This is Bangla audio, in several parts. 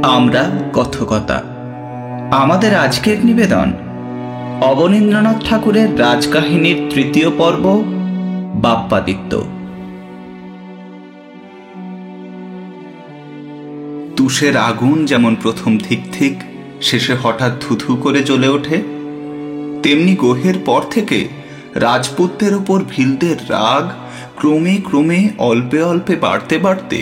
আমরা কথকতা। আমাদের আজকের নিবেদন অবনীন্দ্রনাথ ঠাকুরের রাজকাহিনীর তৃতীয় পর্ব, বাপ্পাদিত্য। তুষের আগুন যেমন প্রথম ঠিক ঠিক শেষে হঠাৎ ধুধু করে জ্বলে ওঠে, তেমনি গোহের পর থেকে রাজপুতদের উপর ভিলদের রাগ ক্রমে ক্রমে অল্পে অল্পে বাড়তে বাড়তে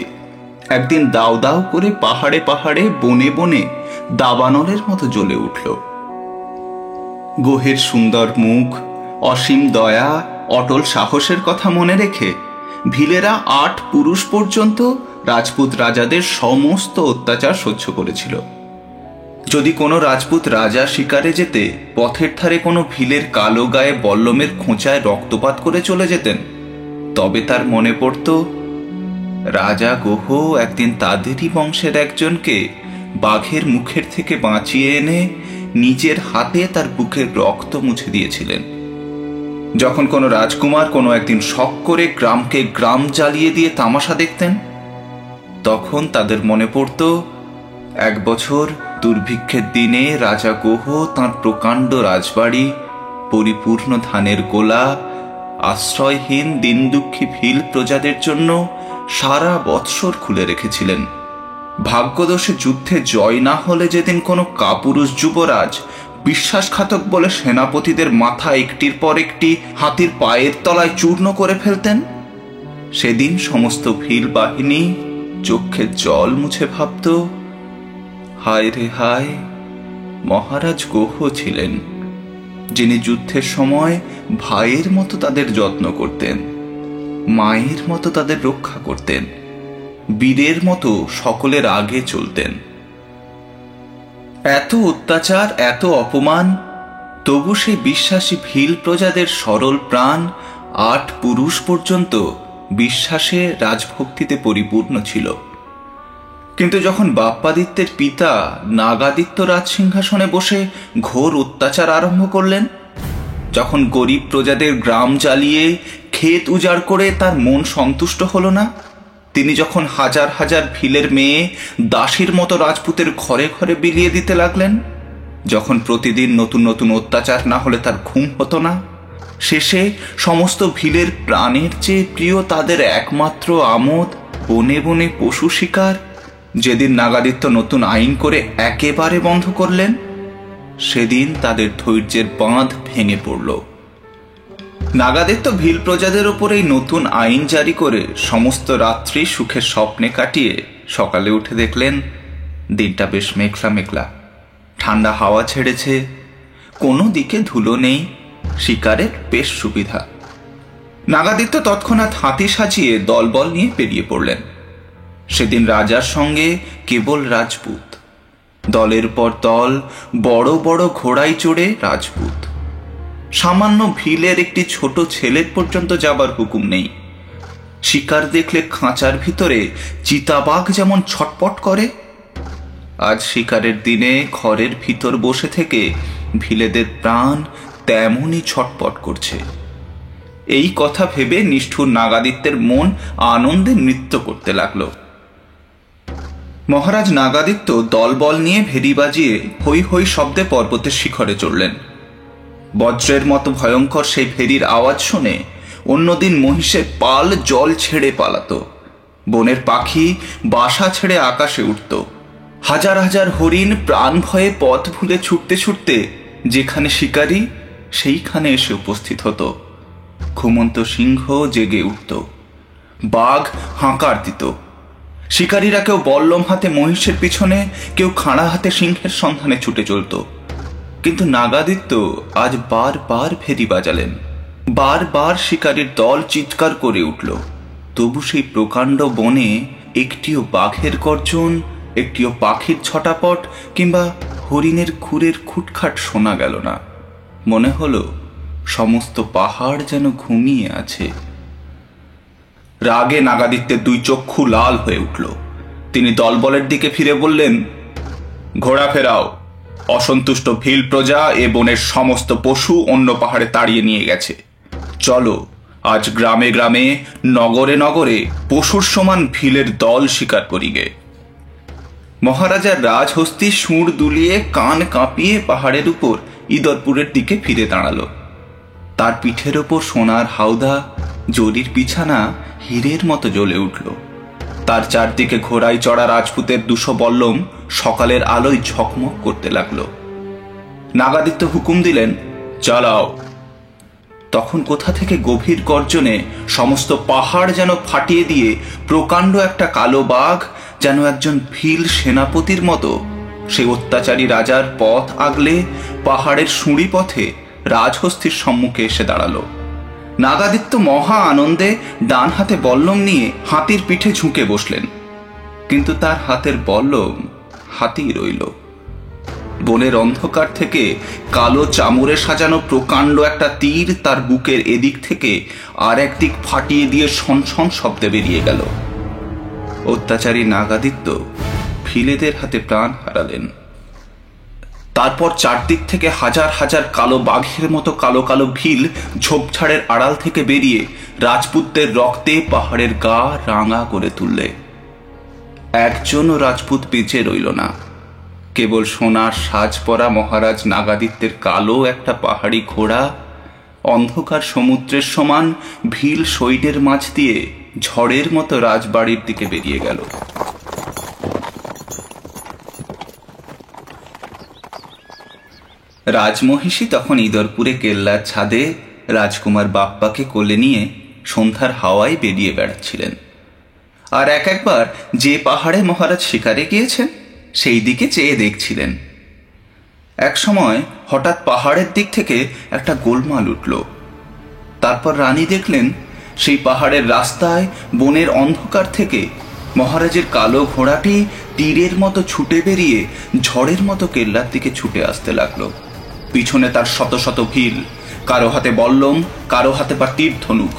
একদিন দাও দাও করে পাহাড়ে পাহাড়ে বনে বনে দাবানলের মতো জ্বলে উঠল। গোহের সুন্দর মুখ, অসীম দয়া, অটল সাহসের কথা মনে রেখে ভিলেরা ৮ পুরুষ পর্যন্ত রাজপুত রাজাদের সমস্ত অত্যাচার সহ্য করেছিল। যদি কোনো রাজপুত রাজা শিকারে যেতে পথের ধারে কোনো ভিলের কালো গায়ে বল্লমের খোঁচায় রক্তপাত করে চলে যেতেন, তবে তার মনে পড়ত রাজা গোহ একদিন তাদেরই বংশের একজনকে বাঘের মুখের থেকে বাঁচিয়ে এনে নিজের হাতে তার বুকের রক্ত মুছে দিয়েছিলেন। যখন কোনো রাজকুমার কোনো একদিন শখ করে গ্রামকে গ্রাম জ্বালিয়ে দিয়ে তামাশা দেখতেন, তখন তাদের মনে পড়ত এক বছর দুর্ভিক্ষের দিনে রাজা গোহ তাঁর প্রকাণ্ড রাজবাড়ি, পরিপূর্ণ ধানের গোলা, আশ্রয়হীন দিন দুঃখী ভিল প্রজাদের জন্য সারা বৎসর খুলে রেখেছিলেন। ভাগ্যদোষে যুদ্ধে জয় না হলে যেদিন কোনো কাপুরুষ যুবরাজ বিশ্বাসঘাতক বলে সেনাপতিদের মাথা একটির পর একটি হাতির পায়ের তলায় চূর্ণ করে ফেলতেন, সেদিন সমস্ত ভিল বাহিনী চোখের জল মুছে ভাবত, হায় রে হায়, মহারাজ গোহ ছিলেন যিনি যুদ্ধের সময় ভাইয়ের মতো তাদের যত্ন করতেন, মায়ের মতো তাদের রক্ষা করতেন, বীরের মতো সকলের আগে চলতেন। এত অত্যাচার, এত অপমান, তবু সেই বিশ্বাসী ভিল প্রজাদের সরল প্রাণ ৮ পুরুষ পর্যন্ত বিশ্বাসে রাজভক্তিতে পরিপূর্ণ ছিল। কিন্তু যখন বাপ্পাদিত্যের পিতা নাগাদিত্য রাজসিংহাসনে বসে ঘোর অত্যাচার আরম্ভ করলেন, যখন গরিব প্রজাদের গ্রাম জ্বালিয়ে ক্ষেত উজাড় করে তার মন সন্তুষ্ট হলো না, তিনি যখন হাজার হাজার ভিলের মেয়ে দাসীর মতো রাজপুতের ঘরে ঘরে বিলিয়ে দিতে লাগলেন, যখন প্রতিদিন নতুন নতুন অত্যাচার না হলে তার ঘুম হতো না, শেষে সমস্ত ভিলের প্রাণের চেয়ে প্রিয় তাদের একমাত্র আমোদ বনে বনে পশু শিকার, যেদিন নাগাদিত্য নতুন আইন করে একেবারে বন্ধ করলেন, সেদিন তাদের ধৈর্যের বাঁধ ভেঙে পড়ল। নাগাদিত্য ভিল প্রজাদের ওপর এই নতুন আইন জারি করে সমস্ত রাত্রি সুখের স্বপ্নে কাটিয়ে সকালে উঠে দেখলেন দিনটা বেশ মেঘলা মেঘলা, ঠান্ডা হাওয়া ছেড়েছে, কোনো দিকে ধুলো নেই, শিকারের বেশ সুবিধা। নাগাদিত্য তৎক্ষণাৎ হাতি সাজিয়ে দলবল নিয়ে বেরিয়ে পড়লেন। সেদিন রাজার সঙ্গে কেবল রাজপুত, দলের পর দল, বড় বড় ঘোড়ায় চড়ে রাজপুত। সামান্য ভিলের একটি ছোট ছেলের পর্যন্ত যাবার হুকুম নেই। শিকার দেখলে খাঁচার ভিতরে চিতাবাঘ যেমন ছটপট করে, আজ শিকারের দিনে ঘরের ভিতর বসে থেকে ভিলেদের প্রাণ তেমনই ছটপট করছে। এই কথা ভেবে নিষ্ঠুর নাগাদিত্যের মন আনন্দে নৃত্য করতে লাগল। মহারাজ নাগাদিত্য দলবল নিয়ে ভেরি বাজিয়ে হৈ হৈ শব্দে পর্বতের শিখরে চড়লেন। বজ্রের মতো ভয়ঙ্কর সেই ভেরির আওয়াজ শুনে অন্যদিন মহিষের পাল জল ছেড়ে পালাত, বনের পাখি বাসা ছেড়ে আকাশে উঠত, হাজার হাজার হরিণ প্রাণ ভয়ে পথ ভুলে ছুটতে ছুটতে যেখানে শিকারী সেইখানে এসে উপস্থিত হতো। ঘুমন্ত সিংহ জেগে উঠত, বাঘ হাঁকার দিত। শিকারীরা কেউ বল্লম হাতে মহিষের পিছনে, কেউ খাঁড়া হাতে সিংহের সন্ধানে ছুটে চলত। কিন্তু নাগাদিত্য আজ বারবার ভেরি বাজালেন, বারবার শিকারীর দল চিৎকার করে উঠল, তবু সেই প্রকাণ্ড বনে একটিও বাঘের গর্জন, একটিও পাখির ছটাপট কিংবা হরিণের খুরের খুটখাট শোনা গেল না। মনে হলো সমস্ত পাহাড় যেন ঘুমিয়ে আছে। রাগে নাগাদিত্যের 2 চক্ষু লাল হয়ে উঠল। তিনি দলবলের দিকে ফিরে বললেন, ঘোড়া ফেরাও, অসন্তুষ্ট ভিল প্রজা এ বনের সমস্ত পশু অন্য পাহাড়ে তাড়িয়ে নিয়ে গেছে। চলো, আজ গ্রামে গ্রামে নগরে নগরে পশুর সমান ভিলের দল শিকার করিগে। মহারাজার রাজহস্তি সুর দুলিয়ে কান কাঁপিয়ে পাহাড়ের উপর ইদরপুরের দিকে ফিরে দাঁড়ালো। তার পিঠের ওপর সোনার হাওদা, জরির বিছানা হীরের মতো জ্বলে উঠল। তার চারদিকে ঘোড়ায় চড়া রাজপুতের 200 বল্লম সকালের আলোয় ঝকমক করতে লাগলো। নাগাদিত্য হুকুম দিলেন, চালাও। তখন কোথা থেকে গভীর গর্জনে সমস্ত পাহাড় যেন ফাটিয়ে দিয়ে প্রকাণ্ড একটা কালো বাঘ, যেন একজন ভীল সেনাপতির মতো, সে অত্যাচারী রাজার পথ আগলে পাহাড়ের সুঁড়ি পথে রাজহস্তির সম্মুখে এসে দাঁড়ালো। নাগাদিত্য মহা আনন্দে ডান হাতে বল্লম নিয়ে হাতির পিঠে ঝুঁকে বসলেন, কিন্তু তার হাতের বল্লম হাতেই রইল। বনের অন্ধকার থেকে কালো চামড়ে সাজানো প্রকাণ্ড একটা তীর তার বুকের এদিক থেকে আর একদিক ফাটিয়ে দিয়ে সনসন শব্দে বেরিয়ে গেল। অত্যাচারী নাগাদিত্য ভিলেদের হাতে প্রাণ হারালেন। তারপর চারদিক থেকে হাজার হাজার কালো বাঘের মতো কালো কালো ভিল ঝোপঝাড়ের আড়াল থেকে বেরিয়ে রাজপুতদের রক্তে পাহাড়ের গা রাঙা করে তুললে। একজনও রাজপুত বেঁচে রইল না। কেবল সোনার সাজ পরা মহারাজ নাগাদিত্যের কালো একটা পাহাড়ি ঘোড়া অন্ধকার সমুদ্রের সমান ভিল সৈন্যের মাঝ দিয়ে ঝড়ের মতো রাজবাড়ির দিকে বেরিয়ে গেল। রাজমহিষী তখন ইদরপুরে কেল্লার ছাদে রাজকুমার বাপ্পাকে কোলে নিয়ে সন্ধ্যার হাওয়ায় বেরিয়ে বেড়াচ্ছিলেন। আর একবার যে পাহাড়ে মহারাজ শিকারে গিয়েছেন সেই দিকে চেয়ে দেখছিলেন। এক সময় হঠাৎ পাহাড়ের দিক থেকে একটা গোলমাল উঠল। তারপর রানী দেখলেন সেই পাহাড়ের রাস্তায় বনের অন্ধকার থেকে মহারাজের কালো ঘোড়াটি তীরের মতো ছুটে বেরিয়ে ঝড়ের মতো কেল্লার দিকে ছুটে আসতে লাগলো। পিছনে তার শত শত ভিল, কারো হাতে বল্লম, কারো হাতে বা তীর ধনুক।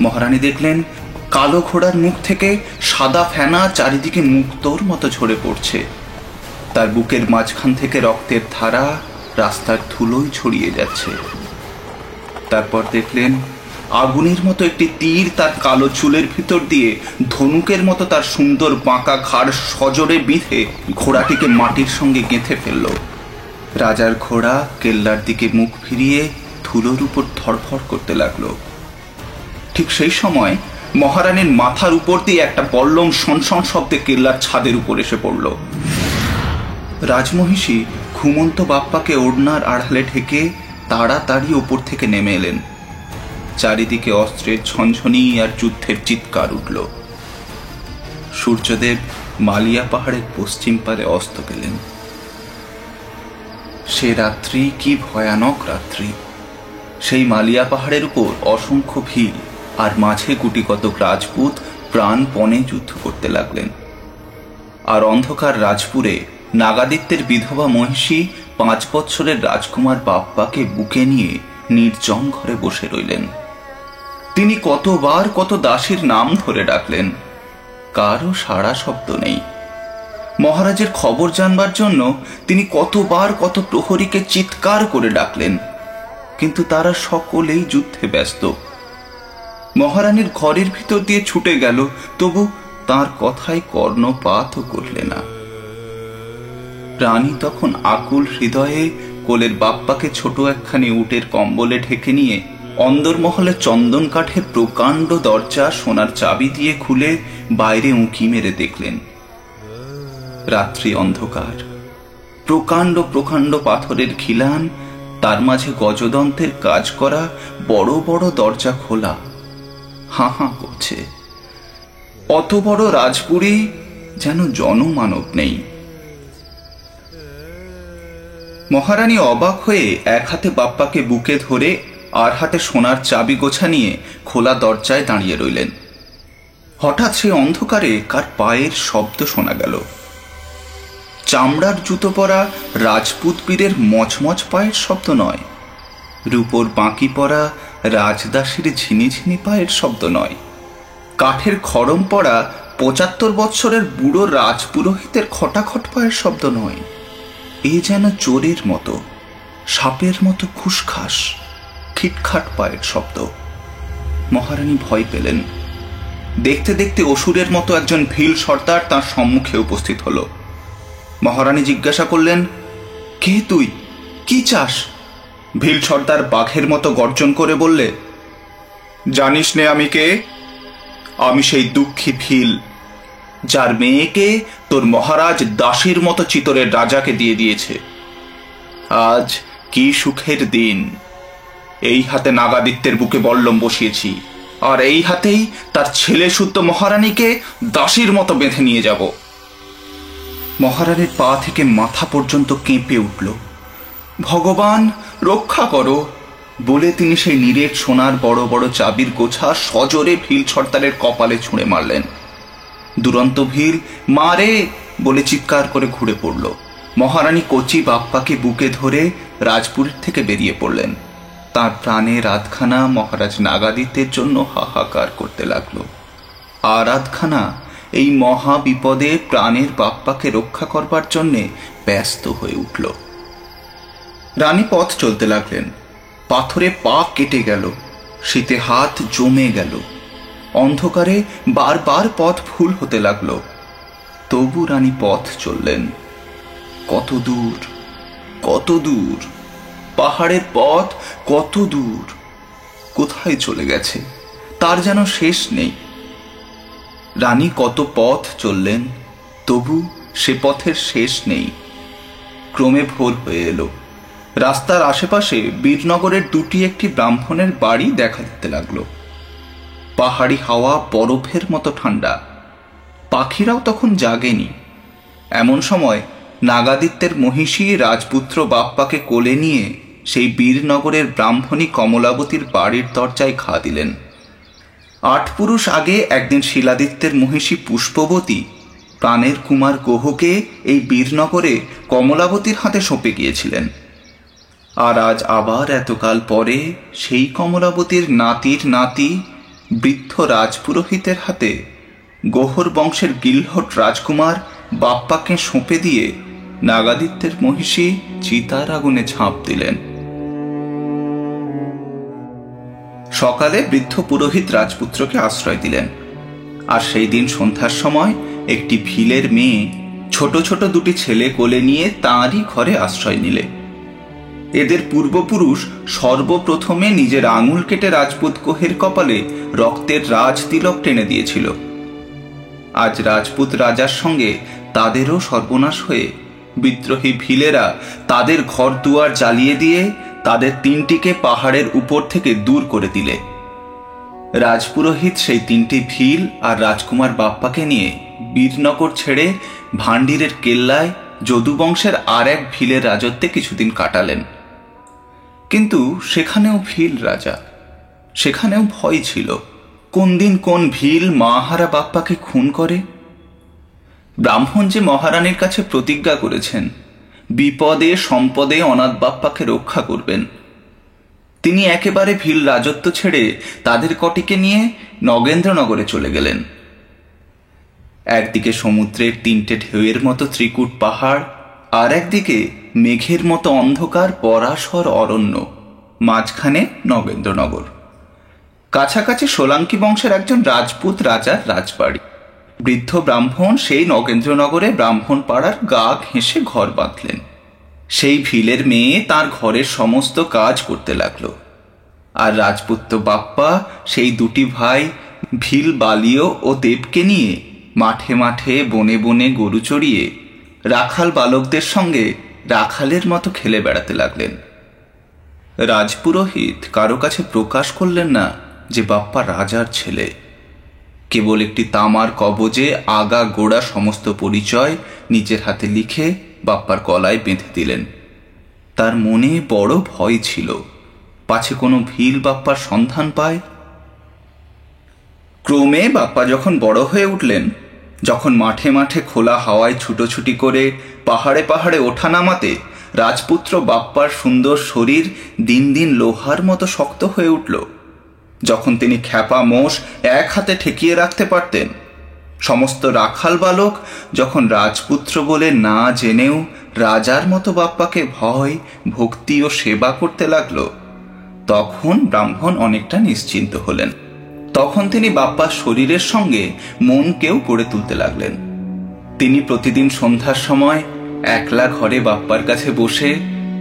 মহারানী দেখলেন কালো ঘোড়ার মুখ থেকে সাদা ফেনা চারিদিকে মুক্তোর মতো ঝরে পড়ছে। তার বুকের মাঝখান থেকে রক্তের ধারা রাস্তার ধুলোয় ছড়িয়ে যাচ্ছে। তারপর দেখলেন আগুনের মতো একটি তীর তার কালো চুলের ভিতর দিয়ে ধনুকের মতো তার সুন্দর বাঁকা ঘাড় সজোরে বিঁধে ঘোড়াটিকে মাটির সঙ্গে গেঁথে ফেলল। রাজার ঘোড়া কেল্লার দিকে মুখ ফিরিয়ে ধুলোর উপর ধড়ফড় করতে লাগলো। ঠিক সেই সময় মহারানীর মাথার উপর দিয়ে একটা বল্লম সনসন শব্দে কেল্লার ছাদের উপর এসে পড়ল। রাজমহিষী ঘুমন্ত বাপ্পাকে ওড়নার আড়ালে ঢেকে তাড়াতাড়ি ওপর থেকে নেমে এলেন। চারিদিকে অস্ত্রের ঝনঝনি আর যুদ্ধের চিৎকার উঠল। সূর্যদেব মালিয়া পাহাড়ের পশ্চিম পারে অস্ত গেলেন। সে রাত্রি কি ভয়ানক রাত্রি! সেই মালিয়া পাহাড়ের উপর অসংখ্য ভিল আর মাঝে গুটি কতক রাজপুত প্রাণপণে যুদ্ধ করতে লাগলেন। আর অন্ধকার রাজপুরে নাগাদিত্যের বিধবা মহিষী 5 বৎসরের রাজকুমার বাপ্পাকে বুকে নিয়ে নির্জন ঘরে বসে রইলেন। তিনি কতবার কত দাসীর নাম ধরে ডাকলেন, কারও সাড়া শব্দ নেই। মহারাজের খবর জানবার জন্য তিনি কতবার কত প্রহরীকে চিৎকার করে ডাকলেন, কিন্তু তারা সকলেই যুদ্ধে ব্যস্ত। মহারানীর ঘরের ভিতর দিয়ে ছুটে গেল, তবু তার কথায় কর্ণপাতও করলে না। রানী তখন আকুল হৃদয়ে কোলের বাপ্পাকে ছোট একখানি উটের কম্বলে ঢেকে নিয়ে অন্দরমহলে চন্দন কাঠের প্রকাণ্ড দরজা সোনার চাবি দিয়ে খুলে বাইরে উঁকি মেরে দেখলেন। রাত্রি অন্ধকার, প্রকাণ্ড প্রকাণ্ড পাথরের খিলান, তার মাঝে গজদন্তের কাজ করা বড় বড় দরজা খোলা, হাঁ হাঁ করছে। অত বড় রাজপুরী যেন জনমানব নেই। মহারানী অবাক হয়ে এক হাতে বাপ্পাকে বুকে ধরে আর হাতে সোনার চাবি গোছা নিয়ে খোলা দরজায় দাঁড়িয়ে রইলেন। হঠাৎ সে অন্ধকারে কার পায়ের শব্দ শোনা গেল। চামড়ার জুতো পরা রাজপুত বীরের মচমচ পায়ের শব্দ নয়, রূপোর বাঁকি পরা রাজদাসীর ঝিনিঝিনি পায়ের শব্দ নয়, কাঠের খড়ম পরা 75 বৎসরের বুড়ো রাজপুরোহিতের খটাখট পায়ের শব্দ নয়। এ যেন চোরের মতো, সাপের মতো খুসখাস খিটখাট পায়ের শব্দ। মহারানী ভয় পেলেন। দেখতে দেখতে অসুরের মতো একজন ভিল সর্দার তার সম্মুখে উপস্থিত হল। মহারানী জিজ্ঞাসা করলেন, কে তুই, কি চাস? ভিল সর্দার বাঘের মতো গর্জন করে বললে, জানিস নে আমি কে? আমি সেই দুঃখী ভিল, যার মেয়েকে তোর মহারাজ দাসীর মতো চিতরের রাজাকে দিয়ে দিয়েছে। আজ কি সুখের দিন! এই হাতে নাগাদিত্যের বুকে বল্লম বসিয়েছি, আর এই হাতেই তার ছেলে সুদ্ধ মহারানীকে দাসীর মতো বেঁধে নিয়ে যাব। মহারানীর পা থেকে মাথা পর্যন্ত কেঁপে উঠল। ভগবান রক্ষা করো বলে তিনি সেই নিরেট সোনার বড় বড় চাবির গোছা সজোরে ভিল সর্দারের কপালে ছুঁড়ে মারলেন। দুরন্ত ভিল মারে বলে চিৎকার করে ঘুরে পড়ল। মহারানী কচি বাপ্পাকে বুকে ধরে রাজপুরীর থেকে বেরিয়ে পড়লেন। তার প্রাণের আধখানা মহারাজ নাগাদিত্যের জন্য হাহাকার করতে লাগলো। আর আধখানা এই মহা বিপদে প্রাণের বাপ্পাকে রক্ষা করবার জন্যে ব্যস্ত হয়ে উঠল। রানী পথ চলতে লাগলেন। পাথরে পা কেটে গেল, শীতে হাত জমে গেল, অন্ধকারে বারবার পথ ভুল হতে লাগল। তবু রানী পথ চললেন। কত দূর, কত দূর! পাহাড়ের পথ কত দূর! কোথায় চলে গেছে তার যেন শেষ নেই। রানী কত পথ চললেন, তবু সে পথের শেষ নেই। ক্রমে ভোর হয়ে এলো। রাস্তার আশেপাশে বীরনগরের দুটি একটি ব্রাহ্মণের বাড়ি দেখা দিতে লাগলো। পাহাড়ি হাওয়া বরফের মতো ঠান্ডা। পাখিরাও তখন জাগেনি। এমন সময় নাগাদিত্যের মহিষী রাজপুত্র বাপ্পাকে কোলে নিয়ে সেই বীরনগরের ব্রাহ্মণী কমলাবতীর বাড়ির দরজায় ঘা দিলেন। 8 পুরুষ আগে একদিন শিলাদিত্যের মহিষী পুষ্পবতী প্রাণের কুমার গোহকে এই বীরনগরে কমলাবতীর হাতে সঁপে গিয়েছিলেন। আর আজ আবার এতকাল পরে সেই কমলাবতীর নাতির নাতি বৃদ্ধ রাজপুরোহিতের হাতে গোহর বংশের গিলহট রাজকুমার বাপ্পাকে সঁপে দিয়ে নাগাদিত্যের মহিষী চিতার আগুনে ঝাঁপ দিলেন। সকালে বৃদ্ধ পুরোহিত রাজপুত্রকে আশ্রয় দিলেন। আর সেই দিন সন্ধ্যার সময় একটি ভিলের মেয়ে ছোট ছোট দুটি ছেলে কোলে নিয়ে তাঁরই ঘরে আশ্রয় নিলে। এদের পূর্বপুরুষ সর্বপ্রথমে নিজের আঙুল কেটে রাজপুত গোহের কপালে রক্তের রাজ তিলক টেনে দিয়েছিল। আজ রাজপুত রাজার সঙ্গে তাদেরও সর্বনাশ হয়ে বিদ্রোহী ভিলেরা তাদের ঘর দুয়ার জ্বালিয়ে দিয়ে তাদের তিনটিকে পাহাড়ের উপর থেকে দূর করে দিলে। রাজপুরোহিত সেই তিনটি ভিল আর রাজকুমার বাপ্পাকে নিয়ে বীরনগর ছেড়ে ভান্ডিরের কেল্লায় যদুবংশের আর এক ভিলের রাজত্বে কিছুদিন কাটালেন। কিন্তু সেখানেও ভিল রাজা, সেখানেও ভয় ছিল। কোন দিন কোন ভিল মাহারা বাপ্পাকে খুন করে। ব্রাহ্মণ যে মহারানীর কাছে প্রতিজ্ঞা করেছেন বিপদে সম্পদে অনাথ বাপ্পাকে রক্ষা করবেন, তিনি একেবারে ভিল রাজত্ব ছেড়ে তাদের কটিকে নিয়ে নগেন্দ্রনগরে চলে গেলেন। একদিকে সমুদ্রের 3টে ঢেউয়ের মতো ত্রিকূট পাহাড়, আর একদিকে মেঘের মতো অন্ধকার পরাশর অরণ্য, মাঝখানে নগেন্দ্রনগর। কাছাকাছি সোলাঙ্কি বংশের একজন রাজপুত রাজার রাজবাড়ি। বৃদ্ধ ব্রাহ্মণ সেই নগেন্দ্রনগরে ব্রাহ্মণ পাড়ার গা ঘেঁষে ঘর বাঁধলেন। সেই ভিলের মেয়ে তার ঘরের সমস্ত কাজ করতে লাগলো। আর রাজপুত্র বাপ্পা সেই দুটি ভাই ভিল বালিও ও দেবকে নিয়ে মাঠে মাঠে বনে বনে গরু চড়িয়ে রাখাল বালকদের সঙ্গে রাখালের মতো খেলে বেড়াতে লাগলেন। রাজপুরোহিত কারো কাছে প্রকাশ করলেন না যে বাপ্পা রাজার ছেলে। কেবল একটি তামার কবজে আগা গোড়া সমস্ত পরিচয় নিজের হাতে লিখে বাপ্পার গলায় বেঁধে দিলেন। তার মনে বড় ভয় ছিল, পাছে কোনো ভিল বাপ্পার সন্ধান পায়। ক্রমে বাপ্পা যখন বড় হয়ে উঠলেন, যখন মাঠে মাঠে খোলা হাওয়ায় ছুটোছুটি করে পাহাড়ে পাহাড়ে ওঠা নামাতে রাজপুত্র বাপ্পার সুন্দর শরীর দিন দিন লোহার মতো শক্ত হয়ে উঠল, যখন তিনি খ্যাপা মোষ এক হাতে ঠেকিয়ে রাখতে পারতেন, সমস্ত রাখাল বালক যখন রাজপুত্র বলে না জেনেও রাজার মতো বাপ্পাকে ভয় ভক্তি ও সেবা করতে লাগলো, তখন ব্রাহ্মণ অনেকটা নিশ্চিন্ত হলেন। তখন তিনি বাপ্পার শরীরের সঙ্গে মনকেও গড়ে তুলতে লাগলেন। তিনি প্রতিদিন সন্ধ্যার সময় একলা ঘরে বাপ্পার কাছে বসে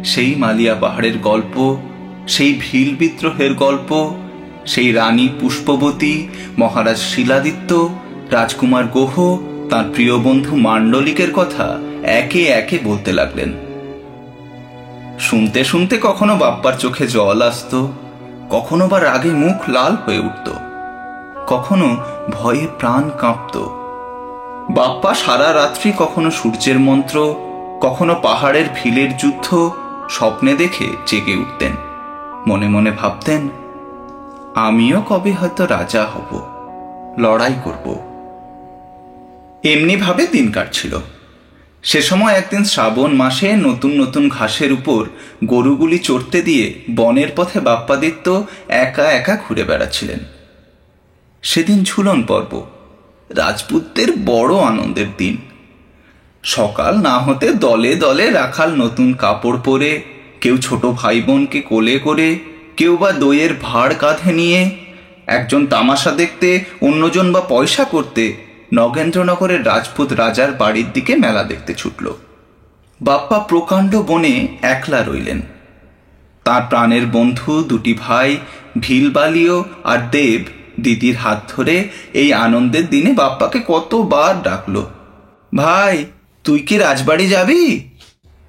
সেই মালিয়া পাহাড়ের গল্প, সেই ভিল বিদ্রোহের গল্প, সেই রানী পুষ্পবতী, মহারাজ শিলাদিত্য, রাজকুমার গোহ, তার প্রিয় বন্ধু মান্ডলিকের কথা একে একে বলতে লাগলেন। শুনতে শুনতে কখনো বাপ্পার চোখে জল আসত, কখনো বা রাগে মুখ লাল হয়ে উঠত, কখনো ভয়ে প্রাণ কাঁপত। বাপ্পা সারা রাত্রি কখনো সূর্যের মন্ত্র, কখনো পাহাড়ের ভিলের যুদ্ধ স্বপ্নে দেখে জেগে উঠতেন। মনে মনে ভাবতেন, আমিও কবে হয়তো রাজা হব, লড়াই করব। এমনি ভাবে দিন কাটছিল। সে সময় একদিন শ্রাবণ মাসে নতুন নতুন ঘাসের উপর গরুগুলি চড়তে দিয়ে বনের পথে বাপ্পাদিত্য একা একা ঘুরে বেড়াচ্ছিলেন। সেদিন ঝুলন পর্ব, রাজপুতদের বড় আনন্দের দিন। সকাল না হতে দলে দলে রাখাল নতুন কাপড় পরে, কেউ ছোট ভাই বোনকে কোলে করে, কেউ বা দইয়ের ভাঁড় কাঁধে নিয়ে, একজন তামাশা দেখতে, অন্যজন বা পয়সা করতে নগেন্দ্রনগরের রাজপুত রাজার বাড়ির দিকে মেলা দেখতে ছুটল। বাপ্পা প্রকাণ্ড বনে একলা রইলেন। তার প্রাণের বন্ধু দুটি ভাই ভিলবালিও আর দেব দিদির হাত ধরে এই আনন্দের দিনে বাপ্পাকে কতবার ডাকল, ভাই তুই কি রাজবাড়ি যাবি?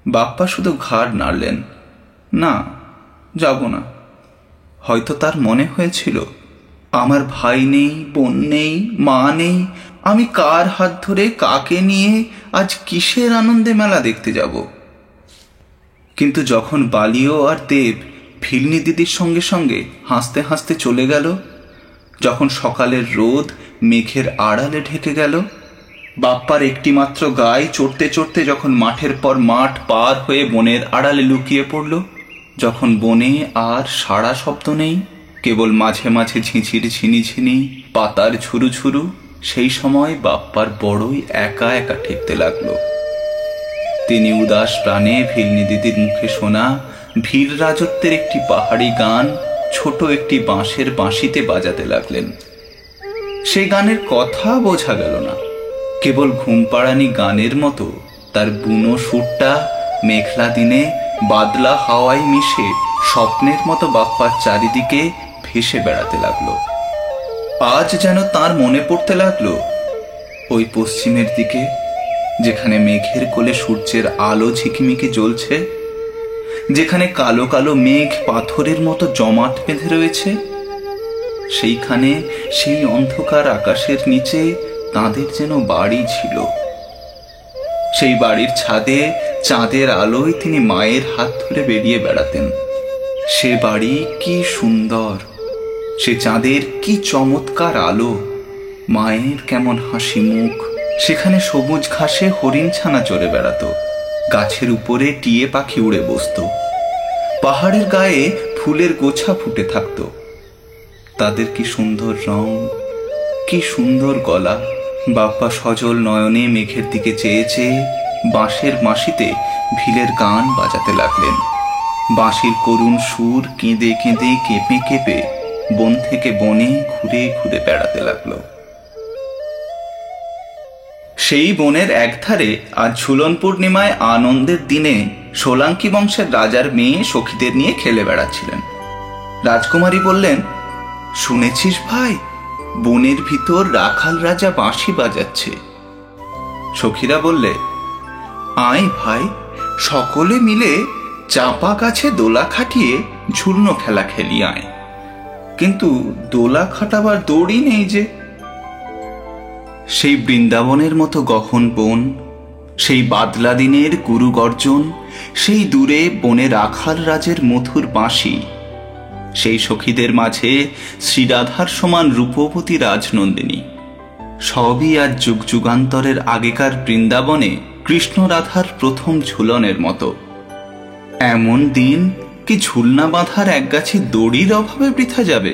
বাপ্পা শুধু ঘাড় নাড়লেন, না যাব না। হয়তো তার মনে হয়েছিল, আমার ভাই নেই, বোন নেই, মা নেই, আমি কার হাত ধরে কাকে নিয়ে আজ কিসের আনন্দে মেলা দেখতে যাব? কিন্তু যখন বালিও আর দেব ভিলনি দিদির সঙ্গে সঙ্গে হাসতে হাসতে চলে গেল, যখন সকালের রোদ মেঘের আড়ালে ঢেকে গেল, বাপ্পার একটিমাত্র গায়ে চড়তে চড়তে যখন মাঠের পর মাঠ পার হয়ে বনের আড়ালে লুকিয়ে পড়ল, যখন বনে আর সাড়া শব্দ নেই, কেবল মাঝে মাঝে ঝিঁঝির ঝিনিঝিনি, পাতার ঝুরু ঝুরু, সেই সময় বাপ্পার বড়ই একা একা ঠেকতে লাগলো। তিনি উদাস প্রাণে ভিলনি দিদির মুখে শোনা ভিল রাজত্বের একটি পাহাড়ি গান ছোট একটি বাঁশের বাঁশিতে বাজাতে লাগলেন। সেই গানের কথা বোঝা গেল না, কেবল ঘুম পাড়ানি গানের মতো তার বুনো সুরটা মেঘলা দিনে বাদলা হাওয়ায় মিশে স্বপ্নের মতো বাপ্পার চারিদিকে ভেসে বেড়াতে লাগলো। আজ যেন তার মনে পড়তে লাগলো ওই পশ্চিমের দিকে, যেখানে মেঘের কোলে সূর্যের আলো ঝিকিমিকি জ্বলছে, যেখানে কালো কালো মেঘ পাথরের মতো জমাট বেঁধে রয়েছে, সেইখানে সেই অন্ধকার আকাশের নিচে তাদের যেন বাড়ি ছিল। সেই বাড়ির ছাদে চাঁদের আলোয় তিনি মায়ের হাত ধরে বেরিয়ে বেড়াতেন। সে বাড়ি কি সুন্দর, সে চাঁদের কি চমৎকার আলো, মায়ের কেমন হাসি মুখ। সেখানে সবুজ ঘাসে হরিণ ছানা চড়ে বেড়াতো, গাছের উপরে টিয়ে পাখি উড়ে বসত, পাহাড়ের গায়ে ফুলের গোছা ফুটে থাকত। তাদের কি সুন্দর রং, কি সুন্দর গলা। বাপ্পা সজল নয়নে মেঘের দিকে চেয়ে চেয়ে বাঁশের বাঁশিতে ভিলের গান বাজাতে লাগলেন। বাঁশির করুণ সুর কেঁদে কেঁদে কেঁপে কেঁপে বন থেকে বনে ঘুরে ঘুরে বেড়াতে লাগলো। সেই বনের একধারে আজ ঝুলন পূর্ণিমায় আনন্দের দিনে সোলাঙ্কি বংশের রাজার মেয়ে সখীদের নিয়ে খেলে বেড়াচ্ছিলেন। রাজকুমারী বললেন, শুনেছিস ভাই, বনের ভিতর রাখাল রাজা বাঁশি বাজাচ্ছে। সখীরা বললে, আয় ভাই, সকলে মিলে চাপা গাছে দোলা খাটিয়ে ঝুলনো খেলা খেলি আয়। কিন্তু দোলা খাটাবার দড়ি নেই যে। সেই বৃন্দাবনের মতো গহন বন, সেই বাদলা দিনের গুরু গর্জন, সেই দূরে বনে রাখাল রাজের মধুর বাঁশি, সেই সখীদের মাঝে শ্রীরাধার সমান রূপবতী রাজনন্দিনী, সবই আজ যুগ যুগান্তরের আগেকার বৃন্দাবনে কৃষ্ণ রাধার প্রথম ঝুলনের মতো। এমন দিন কি ঝুলনা বাঁধার একগাছি দড়ির অভাবে বৃথা যাবে?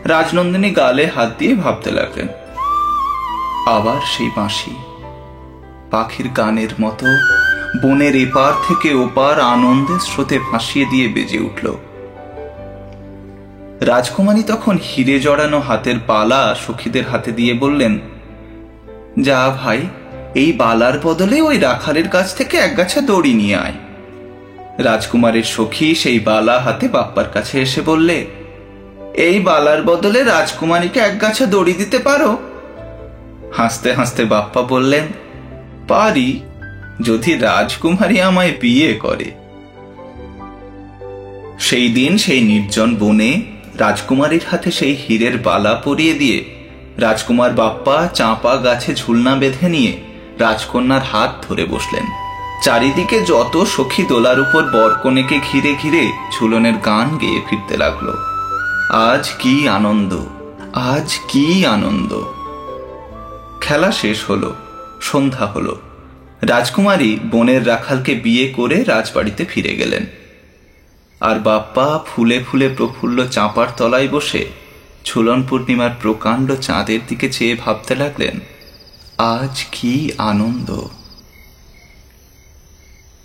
রাজনন্দিনী গালে হাত দিয়ে ভাবতে লাগলেন। আবার সেই বাঁশি পাখির গানের মতো বনের এপার থেকে ওপার আনন্দের স্রোতে ভাসিয়ে দিয়ে বেজে উঠল। রাজকুমারী তখন হিরে জড়ানো হাতের পালা সখীদের হাতে দিয়ে বললেন, যা ভাই, এই বালার বদলে ওই রাখালের কাছ থেকে এক গাছা দড়ি নিয়ে আয়। রাজকুমারের সখী সেই বালা হাতে বাপ্পার কাছে এসে বললে, এই বালার বদলে রাজকুমারীকে এক গাছা দড়ি দিতে পারো? হাসতে হাসতে বাপ্পা বললেন, পারি, যদি রাজকুমারী আমায় বিয়ে করে। সেই দিন সেই নির্জন বনে রাজকুমারীর হাতে সেই হীরের বালা পরিয়ে দিয়ে রাজকুমার বাপ্পা চাঁপা গাছে ঝুলনা বেঁধে নিয়ে রাজকন্যার হাত ধরে বসলেন। চারিদিকে যত সখী দোলার উপর বরকনেকে ঘিরে ঘিরে ঝুলনের গান গেয়ে ফিরতে লাগলো। আজ কি আনন্দ, আজ কি আনন্দ। খেলা শেষ হলো, সন্ধ্যা হলো। রাজকুমারী বনের রাখালকে বিয়ে করে রাজবাড়িতে ফিরে গেলেন। আর বাপ্পা ফুলে ফুলে প্রফুল্ল চাঁপার তলায় বসে ঝুলন পূর্ণিমার প্রকাণ্ড চাঁদের দিকে চেয়ে ভাবতে লাগলেন, আজ কি আনন্দ।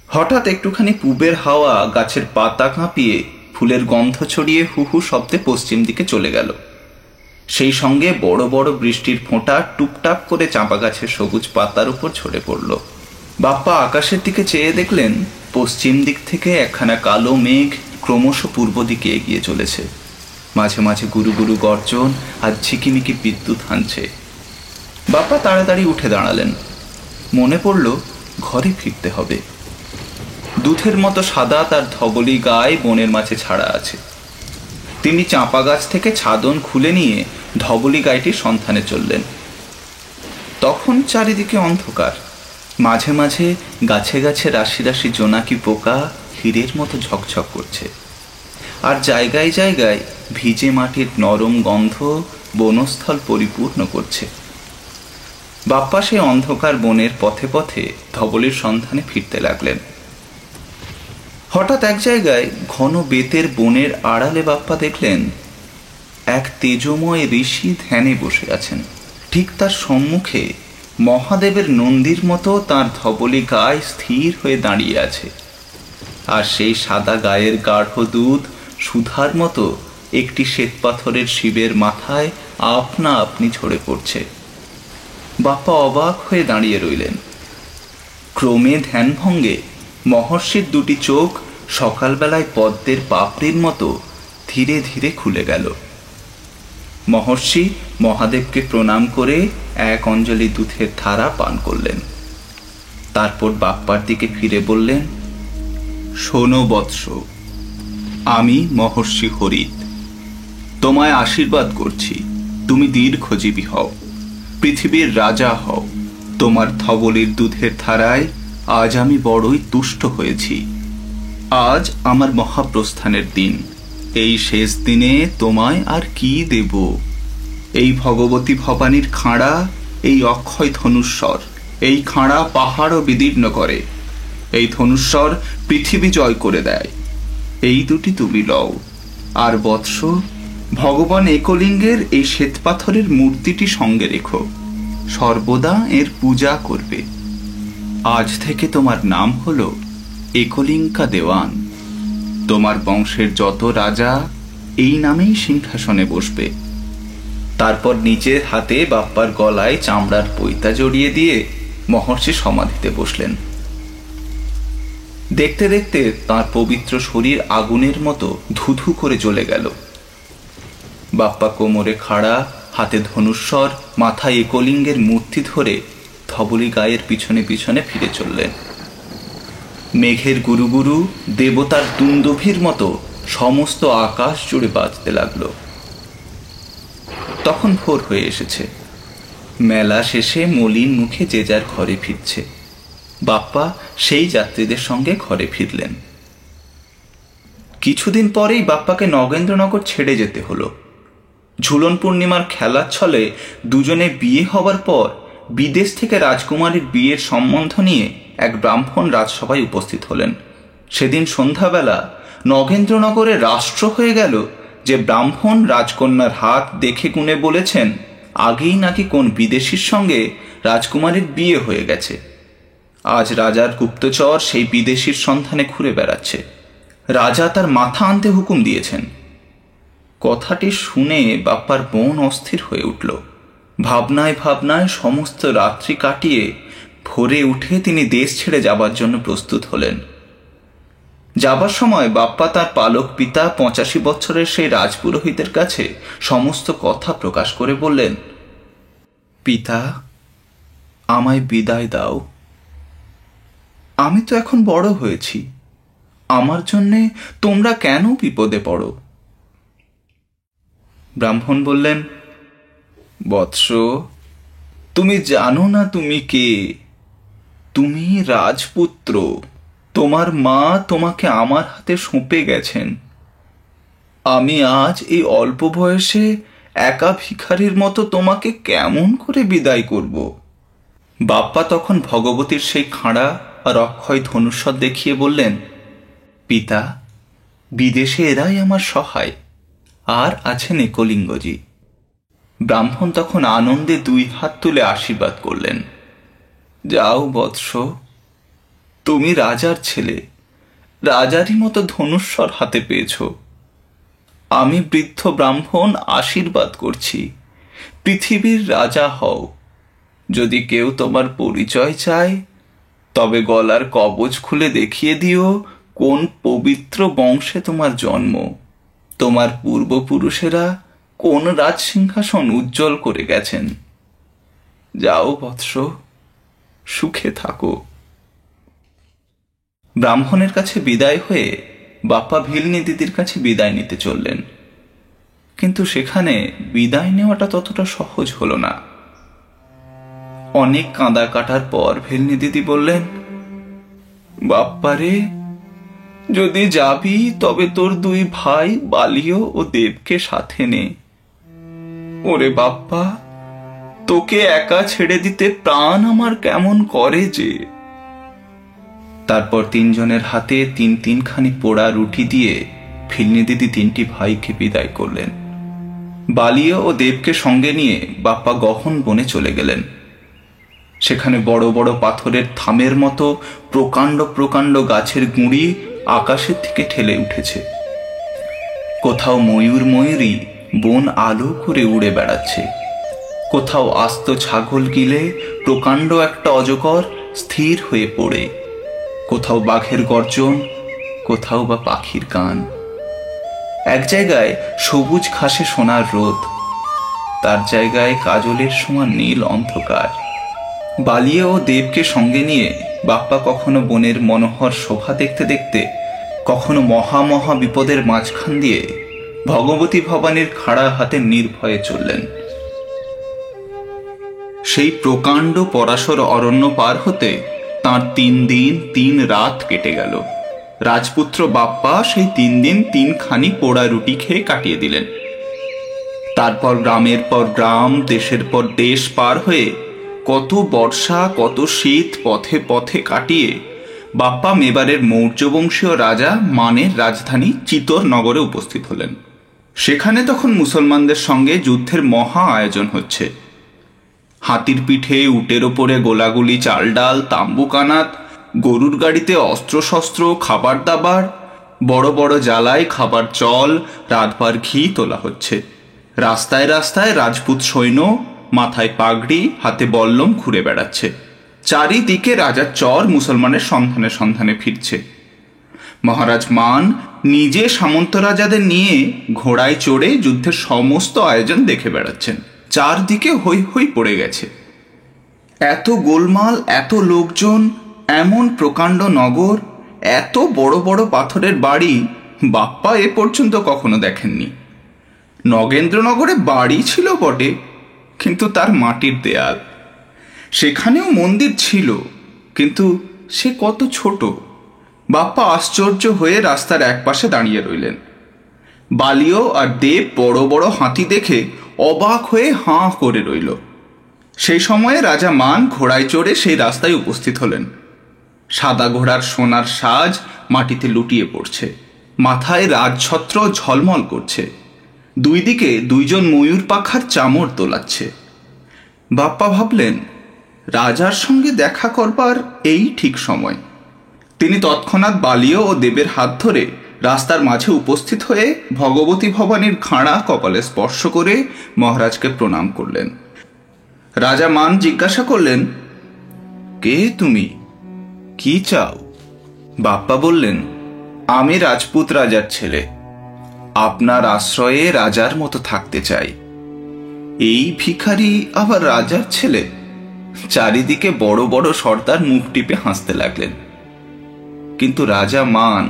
হঠাৎ একটুখানি পূবের হাওয়া গাছের পাতা কাঁপিয়ে ফুলের গন্ধ ছড়িয়ে হু হু শব্দে পশ্চিম দিকে চলে গেল। সেই সঙ্গে বড় বড় বৃষ্টির ফোঁটা টুপটাপ করে চাঁপা গাছের সবুজ পাতার উপর ঝরে পড়ল। বাপ্পা আকাশের দিকে চেয়ে দেখলেন, পশ্চিম দিক থেকে একখানা কালো মেঘ ক্রমশ পূর্ব দিকে এগিয়ে চলেছে। মাঝে মাঝে গুরু গুরু গর্জন আর ঝিকিমিকি বিদ্যুৎ হানছে। বাপ্পা তাড়াতাড়ি উঠে দাঁড়ালেন। মনে পড়ল ঘরে ফিরতে হবে। দুধের মতো সাদা তার ধবলি গায়ে বনের মাঝে ছাড়া আছে। তিনি চাঁপা গাছ থেকে ছাদন খুলে নিয়ে ধবলি গাইটির সন্ধানে চললেন। তখন চারিদিকে অন্ধকার। মাঝে মাঝে গাছে গাছে রাশি রাশি জোনাকি পোকা হীরের মতো ঝকঝক করছে। আর জায়গায় জায়গায় ভিজে মাটির নরম গন্ধ বনস্থল পরিপূর্ণ করছে। বাপ্পা সেই অন্ধকার বনের পথে পথে ধবলির সন্ধানে ফিরতে লাগলেন। হঠাৎ এক জায়গায় ঘন বেতের বনের আড়ালে বাপ্পা দেখলেন এক তেজময় ঋষি ধ্যানে বসে আছেন। ঠিক তার সম্মুখে মহাদেবের নন্দীর মতো তার ধবলি গায়ে স্থির হয়ে দাঁড়িয়ে আছে। আর সেই সাদা গায়ের গাঢ় দুধ সুধার মতো একটি শ্বেতপাথরের শিবের মাথায় আপনা আপনি ঝরে পড়ছে। বাপ্পা অবাক হয়ে দাঁড়িয়ে রইলেন। ক্রমে ধ্যানভঙ্গে মহর্ষির দুটি চোখ সকালবেলায় পদ্মের পাপড়ির মতো ধীরে ধীরে খুলে গেল। মহর্ষি মহাদেবকে প্রণাম করে এক অঞ্জলি দুধের ধারা পান করলেন। তারপর বাপ্পার দিকে ফিরে বললেন, শোনো বৎস, আমি মহর্ষি হরিৎ, তোমায় আশীর্বাদ করছি। তুমি দীর্ঘজীবী হও, পৃথিবীর রাজা হও। তোমার ধবলির দুধের ধারায় আজ আমি বড়ই তুষ্ট হয়েছি। আজ আমার মহাপ্রস্থানের দিন। এই শেষ দিনে তোমায় আর কি দেব? এই ভগবতী ভবানীর খাঁড়া, এই অক্ষয় ধনুস্বর। এই খাঁড়া পাহাড়ও বিদীর্ণ করে, এই ধনুস্বর পৃথিবী জয় করে দেয়। এই দুটি তুমি লও। আর বৎস, ভগবান একলিঙ্গের এই শ্বেতপাথরের মূর্তিটি সঙ্গে রেখো, সর্বদা এর পূজা করবে। আজ থেকে তোমার নাম হলো একলিঙ্কা দেওয়ান। তোমার বংশের যত রাজা এই নামেই সিংহাসনে বসবে। তারপর নিজের হাতে বাপ্পার গলায় চামড়ার পৈতা জড়িয়ে দিয়ে মহর্ষি সমাধিতে বসলেন। দেখতে দেখতে তাঁর পবিত্র শরীর আগুনের মতো ধুধু করে জ্বলে গেল। বাপ্পা কোমরে খাড়া, হাতে ধনুস্বর, মাথায় একলিঙ্গের মূর্তি ধরে ধবলি গায়ের পিছনে পিছনে ফিরে চললেন। মেঘের গুরু গুরু, দেবতার দুন্দুভির মতো সমস্ত আকাশ জুড়ে বাজতে লাগল। তখন ভোর হয়ে এসেছে। মেলা শেষে মলিন মুখে যে যার ঘরে ফিরছে। বাপ্পা সেই যাত্রীদের সঙ্গে ঘরে ফিরলেন। কিছুদিন পরেই বাপ্পাকে নগেন্দ্রনগর ছেড়ে যেতে হলো। ঝুলন পূর্ণিমার খেলার ছলে দুজনে বিয়ে হবার পর বিদেশ থেকে রাজকুমারীর বিয়ের সম্বন্ধ নিয়ে এক ব্রাহ্মণ রাজসভায় উপস্থিত হলেন। সেদিন সন্ধ্যাবেলা নগেন্দ্রনগরে রাষ্ট্র হয়ে গেল যে ব্রাহ্মণ রাজকন্যার হাত দেখে গুনে বলেছেন আগেই নাকি কোন বিদেশির সঙ্গে রাজকুমারীর বিয়ে হয়ে গেছে। আজ রাজার গুপ্তচর সেই বিদেশির সন্ধানে ঘুরে বেড়াচ্ছে। রাজা তার মাথা আনতে হুকুম দিয়েছেন। কথাটি শুনে বাপ্পার মন অস্থির হয়ে উঠল। ভাবনায় ভাবনায় সমস্ত রাত্রি কাটিয়ে ভোরে উঠে তিনি দেশ ছেড়ে যাবার জন্য প্রস্তুত হলেন। যাবার সময় বাপ্পা তার পালক পিতা 85 বছরের সেই রাজপুরোহিতের কাছে সমস্ত কথা প্রকাশ করে বললেন, পিতা, আমায় বিদায় দাও। আমি তো এখন বড় হয়েছি, আমার জন্যে তোমরা কেন বিপদে পড়ো? ব্রাহ্মণ বললেন, বৎস, তুমি জানো না তুমি কে? তুমি রাজপুত্র। তোমার মা তোমাকে আমার হাতে সঁপে গেছেন। আমি আজ এই অল্প বয়সে একা ভিখারির মতো তোমাকে কেমন করে বিদায় করব? বাপ্পা তখন ভগবতীর সেই খাঁড়া আর অক্ষয় ধনুষ্বর দেখিয়ে বললেন, পিতা, বিদেশে এরাই আমার সহায়, আর আছেন একলিঙ্গজি। ব্রাহ্মণ তখন আনন্দে 2 হাত তুলে আশীর্বাদ করলেন, যাও বৎস, তুমি রাজার ছেলে, রাজারই মতো ধনুষ্বর হাতে পেয়েছ। আমি বৃদ্ধ ব্রাহ্মণ আশীর্বাদ করছি, পৃথিবীর রাজা হও। যদি কেউ তোমার পরিচয় চায়, তবে গলার কবচ খুলে দেখিয়ে দিও কোন পবিত্র বংশে তোমার জন্ম, তোমার পূর্বপুরুষেরা কোন রাজসিংহাসন উজ্জ্বল করে গেছেন। যাও বৎস, সুখে থাকো। ব্রাহ্মণের কাছে বিদায় হয়ে বাপ্পা ভিলনি দিদির কাছে বিদায় নিতে চললেন, কিন্তু সেখানে বিদায় নেওয়াটা ততটা সহজ হলো না। অনেক কাঁদা কাটার পর ভিলনি দিদি বললেন, বাপ্পারে, যদি যাবি তবে তোর 2 ভাই বালিও ও দেবকে সাথে নে। ওরে বাপ্পা, তোকে একা ছেড়ে দিতে প্রাণ আমার কেমন করে যে। তারপর 3 জনের হাতে 3 খানি পোড়া রুটি দিয়ে ভিলনি দিদি 3টি ভাইকে বিদায় করলেন। বালিও ও দেবকে সঙ্গে নিয়ে বাপ্পা গহন বনে চলে গেলেন। সেখানে বড় বড় পাথরের থামের মতো প্রকাণ্ড প্রকাণ্ড গাছের গুঁড়ি আকাশের থেকে ঠেলে উঠেছে। কোথাও ময়ূর ময়ূরী বন আলো করে উড়ে বেড়াচ্ছে, কোথাও আস্ত ছাগল গিলে প্রকাণ্ড একটা অজগর স্থির হয়ে পড়ে, কোথাও বাঘের গর্জন, কোথাও বা পাখির গান। এক জায়গায় সবুজ ঘাসে সোনার রোদ, তার জায়গায় কাজলের সমান নীল অন্ধকার। বালিয়ে ও দেবকে সঙ্গে নিয়ে বাপ্পা কখনো বনের মনোহর শোভা দেখতে দেখতে, কখনো মহা মহা বিপদের মাঝখান দিয়ে ভগবতী ভবানীর খাড়া হাতে নির্ভয়ে চললেন। সেই প্রকাণ্ড পরাশর অরণ্য পার হতে তাঁর 3 দিন 3 রাত কেটে গেল। রাজপুত্র বাপ্পা সেই 3 দিন 3 খানি পোড়া রুটি খেয়ে কাটিয়ে দিলেন। তারপর গ্রামের পর গ্রাম, দেশের পর দেশ পার হয়ে কত বর্ষা, কত শীত পথে পথে কাটিয়ে বাপ্পা মেবারের মৌর্যবংশীয় রাজা মানের রাজধানী চিতোর নগরে উপস্থিত হলেন। সেখানে তখন মুসলমানদের সঙ্গে যুদ্ধের মহা আয়োজন হচ্ছে। হাতির পিঠে, উটের ওপরে গোলাগুলি, চাল ডাল, তাম্বু কানাত, গরুর গাড়িতে অস্ত্রশস্ত্র, খাবার দাবার, বড় বড় জ্বালায় খাবার চল, রাতবার ঘি তোলা হচ্ছে। রাস্তায় রাস্তায় রাজপুত সৈন্য, মাথায় পাগড়ি, হাতে বল্লম ঘুরে বেড়াচ্ছে। চারিদিকে রাজার চর মুসলমানের সন্ধানে সন্ধানে ফিরছে। মহারাজ মান নিজে সামন্ত রাজাদের নিয়ে ঘোড়ায় চড়ে যুদ্ধের সমস্ত আয়োজন দেখে বেড়াচ্ছেন। চারদিকে হৈ হৈ পড়ে গেছে। এত গোলমাল, এত লোকজন, এমন প্রকাণ্ড নগর, এত বড় বড় পাথরের বাড়ি বাপ্পা এ পর্যন্ত কখনো দেখেননি। নগেন্দ্রনগরে বাড়ি ছিল বটে, কিন্তু তার মাটির দেয়াল। সেখানেও মন্দির ছিল, কিন্তু সে কত ছোট। বাপ্পা আশ্চর্য হয়ে রাস্তার একপাশে দাঁড়িয়ে রইলেন। বালিও আর দেব বড় বড় হাতি দেখে অবাক হয়ে হাঁ করে রইল। সেই সময়ে রাজা মান ঘোড়ায় চড়ে সেই রাস্তায় উপস্থিত হলেন। সাদা ঘোড়ার সোনার সাজ মাটিতে লুটিয়ে পড়ছে, মাথায় রাজছত্র ঝলমল করছে, 2 দিকে 2 জন ময়ূর পাখার চামর দোলাচ্ছে। বাপ্পা ভাবলেন, রাজার সঙ্গে দেখা করবার এই ঠিক সময়। তিনি তৎক্ষণাৎ বালিও ও দেবের হাত ধরে রাস্তার মাঝে উপস্থিত হয়ে ভগবতী ভবানীর খাঁড়া কপালে স্পর্শ করে মহারাজকে প্রণাম করলেন। রাজা মান জিজ্ঞাসা করলেন, কে তুমি, কি চাও? বাপ্পা বললেন, আমি রাজপুত রাজার ছেলে, আপনার আশ্রয়ে রাজার মতো থাকতে চাই। এই ভিখারি আবার রাজার ছেলে? চারিদিকে বড় বড় সর্দার মুখ টিপে হাসতে লাগলেন। কিন্তু রাজা মান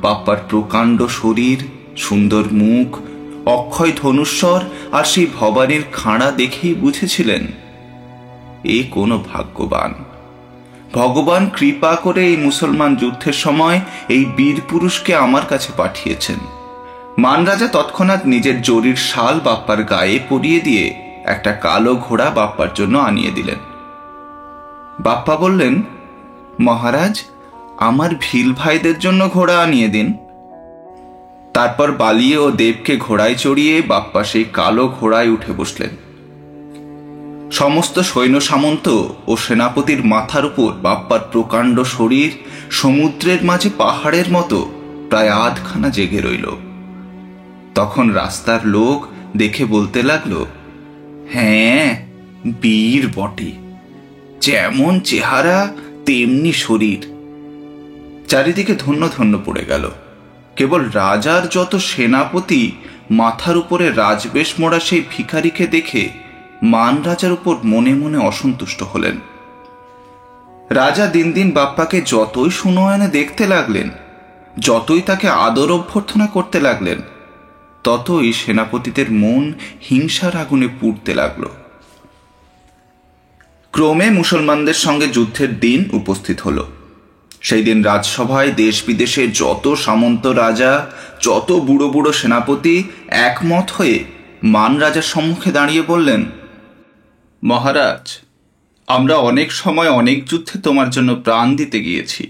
বাপ্পার প্রকাণ্ড শরীর, সুন্দর মুখ, অক্ষয় ধনুস্বর আর সেই ভবানীর খাঁড়া দেখেই বুঝেছিলেন এ কোনো ভাগ্যবান। ভগবান কৃপা করে এই মুসলমান যুদ্ধের সময় এই বীর পুরুষকে আমার কাছে পাঠিয়েছেন। মান রাজা তৎক্ষণাৎ নিজের জরির শাল বাপ্পার গায়ে পরিয়ে দিয়ে একটা কালো ঘোড়া বাপ্পার জন্য আনিয়ে দিলেন। বাপ্পা বললেন, মহারাজ, আমার ভিল ভাইদের জন্য ঘোড়া আনিয়ে দিন। তারপর বালিয়ে ও দেবকে ঘোড়ায় চড়িয়ে বাপ্পা সেই কালো ঘোড়ায় উঠে বসলেন। সমস্ত সৈন্য সামন্ত ও সেনাপতির মাথার উপর বাপ্পার প্রকাণ্ড শরীর সমুদ্রের মাঝে পাহাড়ের মতো প্রায় আধখানা জেগে রইল। তখন রাস্তার লোক দেখে বলতে লাগলো, হ্যাঁ, বীর বটে, যেমন চেহারা তেমনি শরীর। চারিদিকে ধন্য ধন্য পড়ে গেল। কেবল রাজার যত সেনাপতি মাথার উপরে রাজবেশ মোড়া সেই ভিখারিকে দেখে মান রাজার উপর মনে মনে অসন্তুষ্ট হলেন। রাজা দিন দিন বাপ্পাকে যতই সুনয়নে দেখতে লাগলেন, যতই তাকে আদর অভ্যর্থনা করতে লাগলেন, ততই সেনাপতিদের মন হিংসার আগুনে পুড়তে লাগল। ক্রমে মুসলমানদের সঙ্গে যুদ্ধের দিন উপস্থিত হল। সেই দিন রাজসভায় দেশ বিদেশের যত সামন্ত রাজা, যত বুড়ো বুড়ো সেনাপতি একমত হয়ে মান রাজার সম্মুখে দাঁড়িয়ে বললেন, মহারাজ, আমরা অনেক সময় অনেক যুদ্ধে তোমার জন্য প্রাণ দিতে গিয়েছি।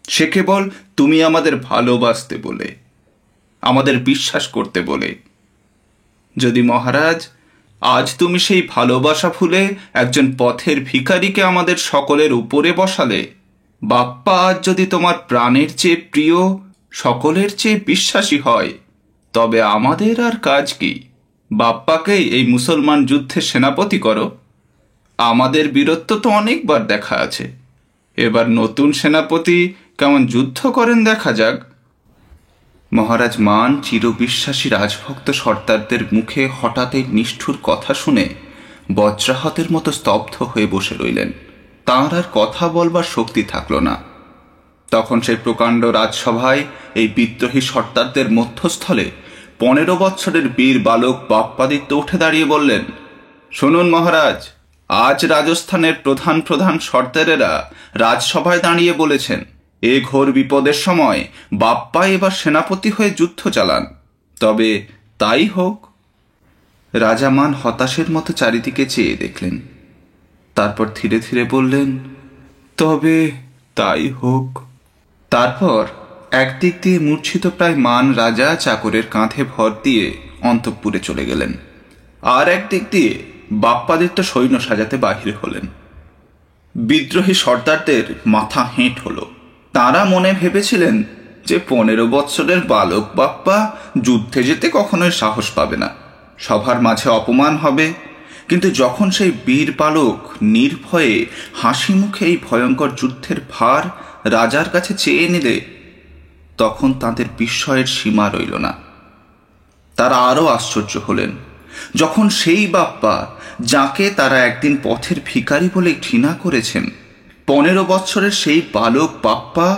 সে কেবল তুমি আমাদের ভালোবাসতে বলে, আমাদের বিশ্বাস করতে বলে। যদি মহারাজ আজ তুমি সেই ভালোবাসা ভুলে একজন পথের ভিখারিকে আমাদের সকলের উপরে বসালে, বাপ্পা আজ যদি তোমার প্রাণের চেয়ে প্রিয়, সকলের চেয়ে বিশ্বাসী হয়, তবে আমাদের আর কাজ কি? বাপ্পাকেই এই মুসলমান যুদ্ধে সেনাপতি করো। আমাদের বীরত্ব তো অনেকবার দেখা আছে, এবার নতুন সেনাপতি কেমন যুদ্ধ করেন দেখা যাক। মহারাজ মান চিরবিশ্বাসী রাজভক্ত সর্দারদের মুখে হঠাৎ এই নিষ্ঠুর কথা শুনে বজ্রাহতের মতো স্তব্ধ হয়ে বসে রইলেন। তাঁর আর কথা বলবার শক্তি থাকল না। তখন সেই প্রকাণ্ড রাজসভায় এই বিদ্রোহী সর্দারদের মধ্যস্থলে 15 বৎসরের বীর বালক বাপ্পাদিত্য উঠে দাঁড়িয়ে বললেন, শুনুন মহারাজ, আজ রাজস্থানের প্রধান প্রধান সর্দারেরা রাজসভায় দাঁড়িয়ে বলেছেন, এ ঘোর বিপদের সময় বাপ্পা এবার সেনাপতি হয়ে যুদ্ধ চালান। তবে তাই হোক। রাজা মান হতাশের মতো চারিদিকে চেয়ে দেখলেন। তারপর ধীরে ধীরে বললেন, তবে তাই হোক। তারপর একদিক দিয়ে মূর্ছিত প্রায় মান রাজা চাকরের কাঁধে ভর দিয়ে অন্তঃপুরে চলে গেলেন, আর একদিক দিয়ে বাপ্পাদিত্য সৈন্য সাজাতে বাহির হলেন। বিদ্রোহী সর্দারদের মাথা হেঁট হলো। তাঁরা মনে ভেবেছিলেন যে 15 বৎসরের বালক বাপ্পা যুদ্ধে যেতে কখনোই সাহস পাবে না, সবার মাঝে অপমান হবে। কিন্তু যখন সেই বীর বালক নির্ভয়ে হাসি মুখে এই ভয়ঙ্কর যুদ্ধের ভার রাজার কাছে চেয়ে নিলে, তখন তাদের বিস্ময়ের সীমা রইল না। তারা আরো আশ্চর্য হলেন যখন সেই বাপ্পা, যাকে তারা একদিন পথের ভিখারি বলে ঘৃণা করেছেন, 15 বৎসরের সেই বালক বাপ্পা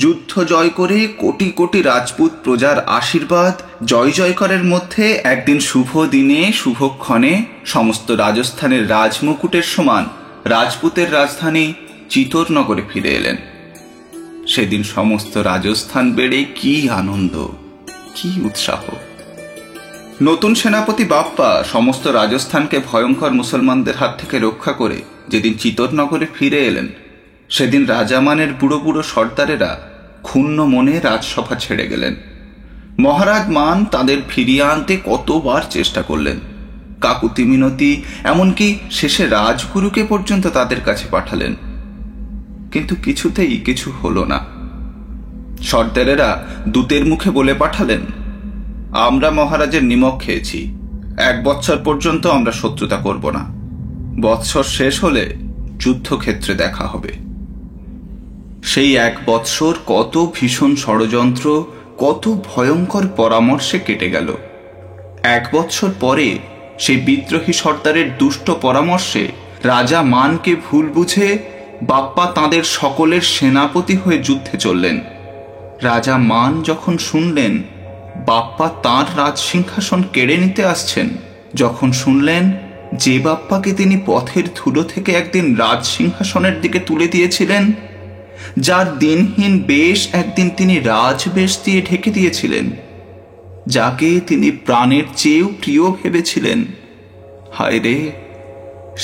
যুদ্ধ জয় করে কোটি কোটি রাজপুত প্রজার আশীর্বাদ জয় জয়কারের মধ্যে একদিন শুভ দিনে শুভক্ষণে সমস্ত রাজস্থানের রাজমুকুটের সমান রাজপুতের রাজধানী চিতোরনগরে ফিরে এলেন। সেদিন সমস্ত রাজস্থান বেড়ে কি আনন্দ, কি উৎসাহ! নতুন সেনাপতি বাপ্পা সমস্ত রাজস্থানকে ভয়ঙ্কর মুসলমানদের হাত থেকে রক্ষা করে যেদিন চিতোরনগরে ফিরে এলেন, সেদিন রাজামানের বুড়ো বুড়ো সর্দারেরা ক্ষুণ্ণ মনে রাজসভা ছেড়ে গেলেন। মহারাজ মান তাদের ফিরিয়ে আনতে কতবার চেষ্টা করলেন, কাকুতি মিনতি, এমনকি শেষে রাজগুরুকে পর্যন্ত তাদের কাছে পাঠালেন, কিন্তু কিছুতেই কিছু হলো না। সর্দারেরা দূতের মুখে বলে পাঠালেন, আমরা মহারাজের নিমক খেয়েছি, 1 বৎসর পর্যন্ত আমরা শত্রুতা করব না। বৎসর শেষ হলে যুদ্ধক্ষেত্রে দেখা হবে। সেই 1 বৎসর কত ভীষণ ষড়যন্ত্র, কত ভয়ঙ্কর পরামর্শে কেটে গেল। 1 বৎসর পরে সেই বিদ্রোহী সর্দারের দুষ্ট পরামর্শে রাজা মানকে ভুল বুঝে বাপ্পা তাঁদের সকলের সেনাপতি হয়ে যুদ্ধে চললেন। রাজা মান যখন শুনলেন বাপ্পা তাঁর রাজসিংহাসন কেড়ে নিতে আসছেন, যখন শুনলেন যে বাপ্পাকে তিনি পথের ধুলো থেকে একদিন রাজসিংহাসনের দিকে তুলে দিয়েছিলেন, যার দিনহীন বেশ একদিন তিনি রাজবেশ দিয়ে ঢেকে দিয়েছিলেন, যাকে তিনি প্রাণের চেয়েও প্রিয় ভেবেছিলেন, হায় রে,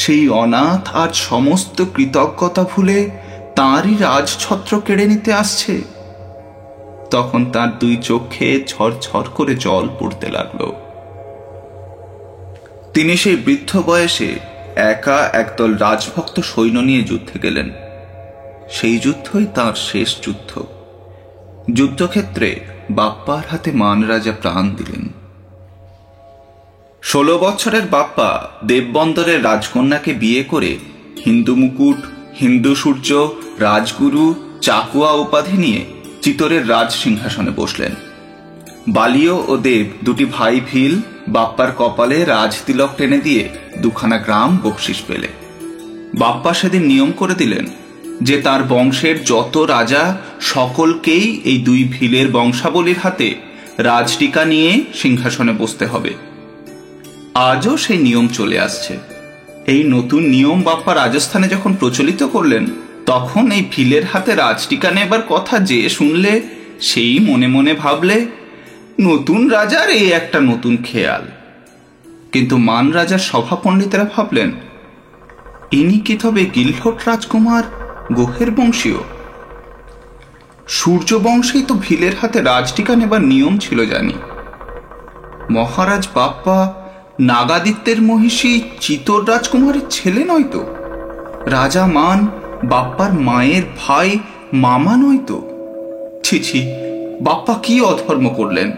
সেই অনাথ আজ সমস্ত কৃতজ্ঞতা ভুলে তাঁরই রাজছত্র কেড়ে নিতে আসছে। তখন তার 2 চোখে ঝরঝর করে জল পড়তে লাগলো। তিনি সেই বৃদ্ধ বয়সে একা একদল রাজভক্ত সৈন্য নিয়ে যুদ্ধে গেলেন। সেই যুদ্ধই তাঁর শেষ যুদ্ধ। যুদ্ধক্ষেত্রে বাপ্পার হাতে মান রাজা প্রাণ দিলেন। 16 বছরের বাপ্পা দেববন্দরের রাজকন্যাকে বিয়ে করে হিন্দু মুকুট, হিন্দু সূর্য, রাজগুরু, চাকুয়া উপাধি নিয়ে চিতোরের রাজ সিংহাসনে বসলেন। বালিয় ও দেব 2টি ভাই ভিল বাপ্পার কপালে রাজ তিলক টেনে দিয়ে 2খানা গ্রাম বকশিস পেলে। বাপ্পা সেদিন নিয়ম করে দিলেন যে তার বংশের যত রাজা সকলকেই এই 2 ভিলের বংশাবলীর হাতে রাজটিকা নিয়ে সিংহাসনে বসতে হবে। আজও সেই নিয়ম চলে আসছে। এই নতুন নিয়ম বাপ্পা রাজস্থানে যখন প্রচলিত করলেন, তখন এই ভিলের হাতে রাজটিকা নেবার কথা যে শুনলে সেই মনে মনে ভাবলে নতুন রাজার এই একটা নতুন খেয়াল। কিন্তু মান রাজার সভা পণ্ডিতেরা ভাবলেন, ইনি কি তবে গিলহট রাজকুমার গোহের বংশীয়? সূর্য বংশেই তো ভিলের হাতে রাজটিকা নেবার নিয়ম ছিল জানি। মহারাজ বাপ্পা নাগাদিত্যের মহিষী চিতোর রাজকুমারের ছেলে নয়তো? রাজা মান বাপ্পার মায়ের ভাই মামা নয়তো? ছি ছি, বাপ্পা কি অধর্ম করলেন!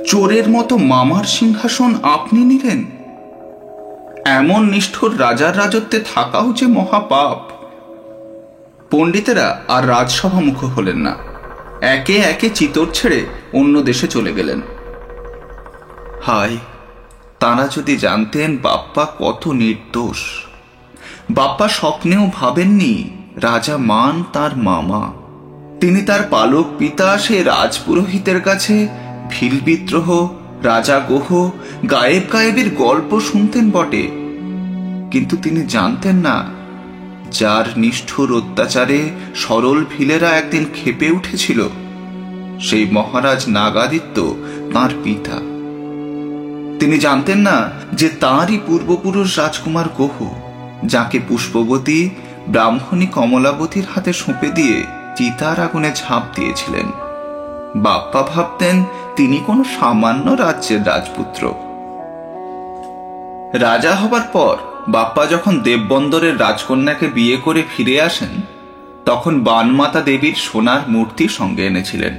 চোরের মতো মামার সিংহাসন আপনি নিলেন। এমন নিষ্ঠুর রাজার রাজত্বে থাকাও যে মহাপাপ। পণ্ডিতেরা আর রাজসভা মুখ হলেন না, একে একে চিতোর ছেড়ে অন্য দেশে চলে গেলেন। হায়, তারা যদি জানতেন বাপ্পা কত নির্দোষ! বাপ্পা স্বপ্নেও ভাবেননি রাজা মান তার মামা। তিনি তার পালক পিতা সে রাজপুরোহিতের কাছে ভিল বিদ্রোহ, রাজা গোহ, গায়েব গায়েবের গল্প শুনতেন বটে, কিন্তু তিনি জানতেন না যার নিষ্ঠুর অত্যাচারে সরল ভিলেরা একদিন ক্ষেপে উঠেছিল সেই মহারাজ নাগাদিত্য তাঁর পিতা। তিনি জানতেন না যে তাঁরই পূর্বপুরুষ রাজকুমার গোহ, যাকে পুষ্পবতী ব্রাহ্মণী কমলাবতীর হাতে সঁপে দিয়ে চিতার আগুনে ঝাঁপ দিয়েছিলেন। বাপ্পা ভাবতেন তিনি কোনো সামান্য রাজ্যের রাজপুত্র। রাজা হবার পর বাপ্পা যখন দেববন্দরের রাজকন্যাকে বিয়ে করে ফিরে আসেন, তখন বানমাতা দেবীর সোনার মূর্তি সঙ্গে এনেছিলেন।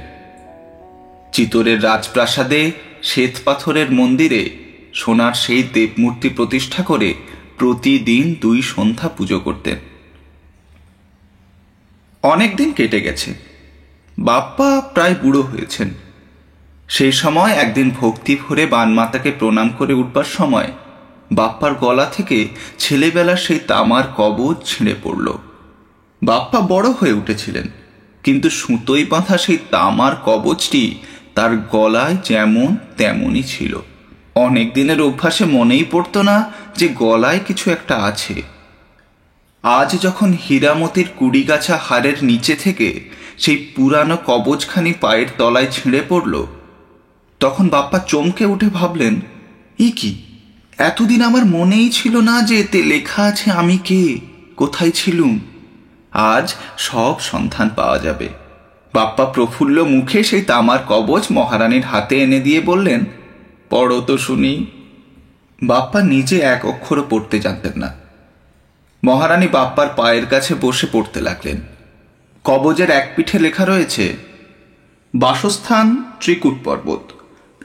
চিতোরের রাজপ্রাসাদে শ্বেত পাথরের মন্দিরে সোনার সেই দেবমূর্তি প্রতিষ্ঠা করে প্রতিদিন 2 সন্ধ্যা পুজো করতেন। অনেকদিন কেটে গেছে, বাপ্পা প্রায় বুড়ো হয়েছেন। সেই সময় একদিন ভক্তি ভরে বানমাতাকে প্রণাম করে উঠবার সময় বাপ্পার গলা থেকে ছেলেবেলার সেই তামার কবচ ছিঁড়ে পড়ল। বাপ্পা বড় হয়ে উঠেছিলেন, কিন্তু সুতোয় বাঁধা সেই তামার কবচটি তার গলায় যেমন তেমনই ছিল। অনেক দিনের অভ্যাসে মনেই পড়ত না যে গলায় কিছু একটা আছে। আজ যখন হীরামতির কুড়িগাছা হাড়ের নিচে থেকে সেই পুরানো কবচখানি পায়ের তলায় ছিঁড়ে পড়ল, তখন বাপ্পা চমকে উঠে ভাবলেন, কি এতদিন আমার মনেই ছিল না যে এতে লেখা আছে আমি কে, কোথায় ছিলুম। আজ সব সন্ধান পাওয়া যাবে। বাপ্পা প্রফুল্ল মুখে সেই তামার কবচ মহারানীর হাতে এনে দিয়ে বললেন, পড়ো তো শুনি। বাপ্পা নিজে 1 অক্ষরও পড়তে জানতেন না। মহারানী বাপ্পার পায়ের কাছে বসে পড়তে লাগলেন। কবজের এক পিঠে লেখা রয়েছে, বাসস্থান ত্রিকুট পর্বত,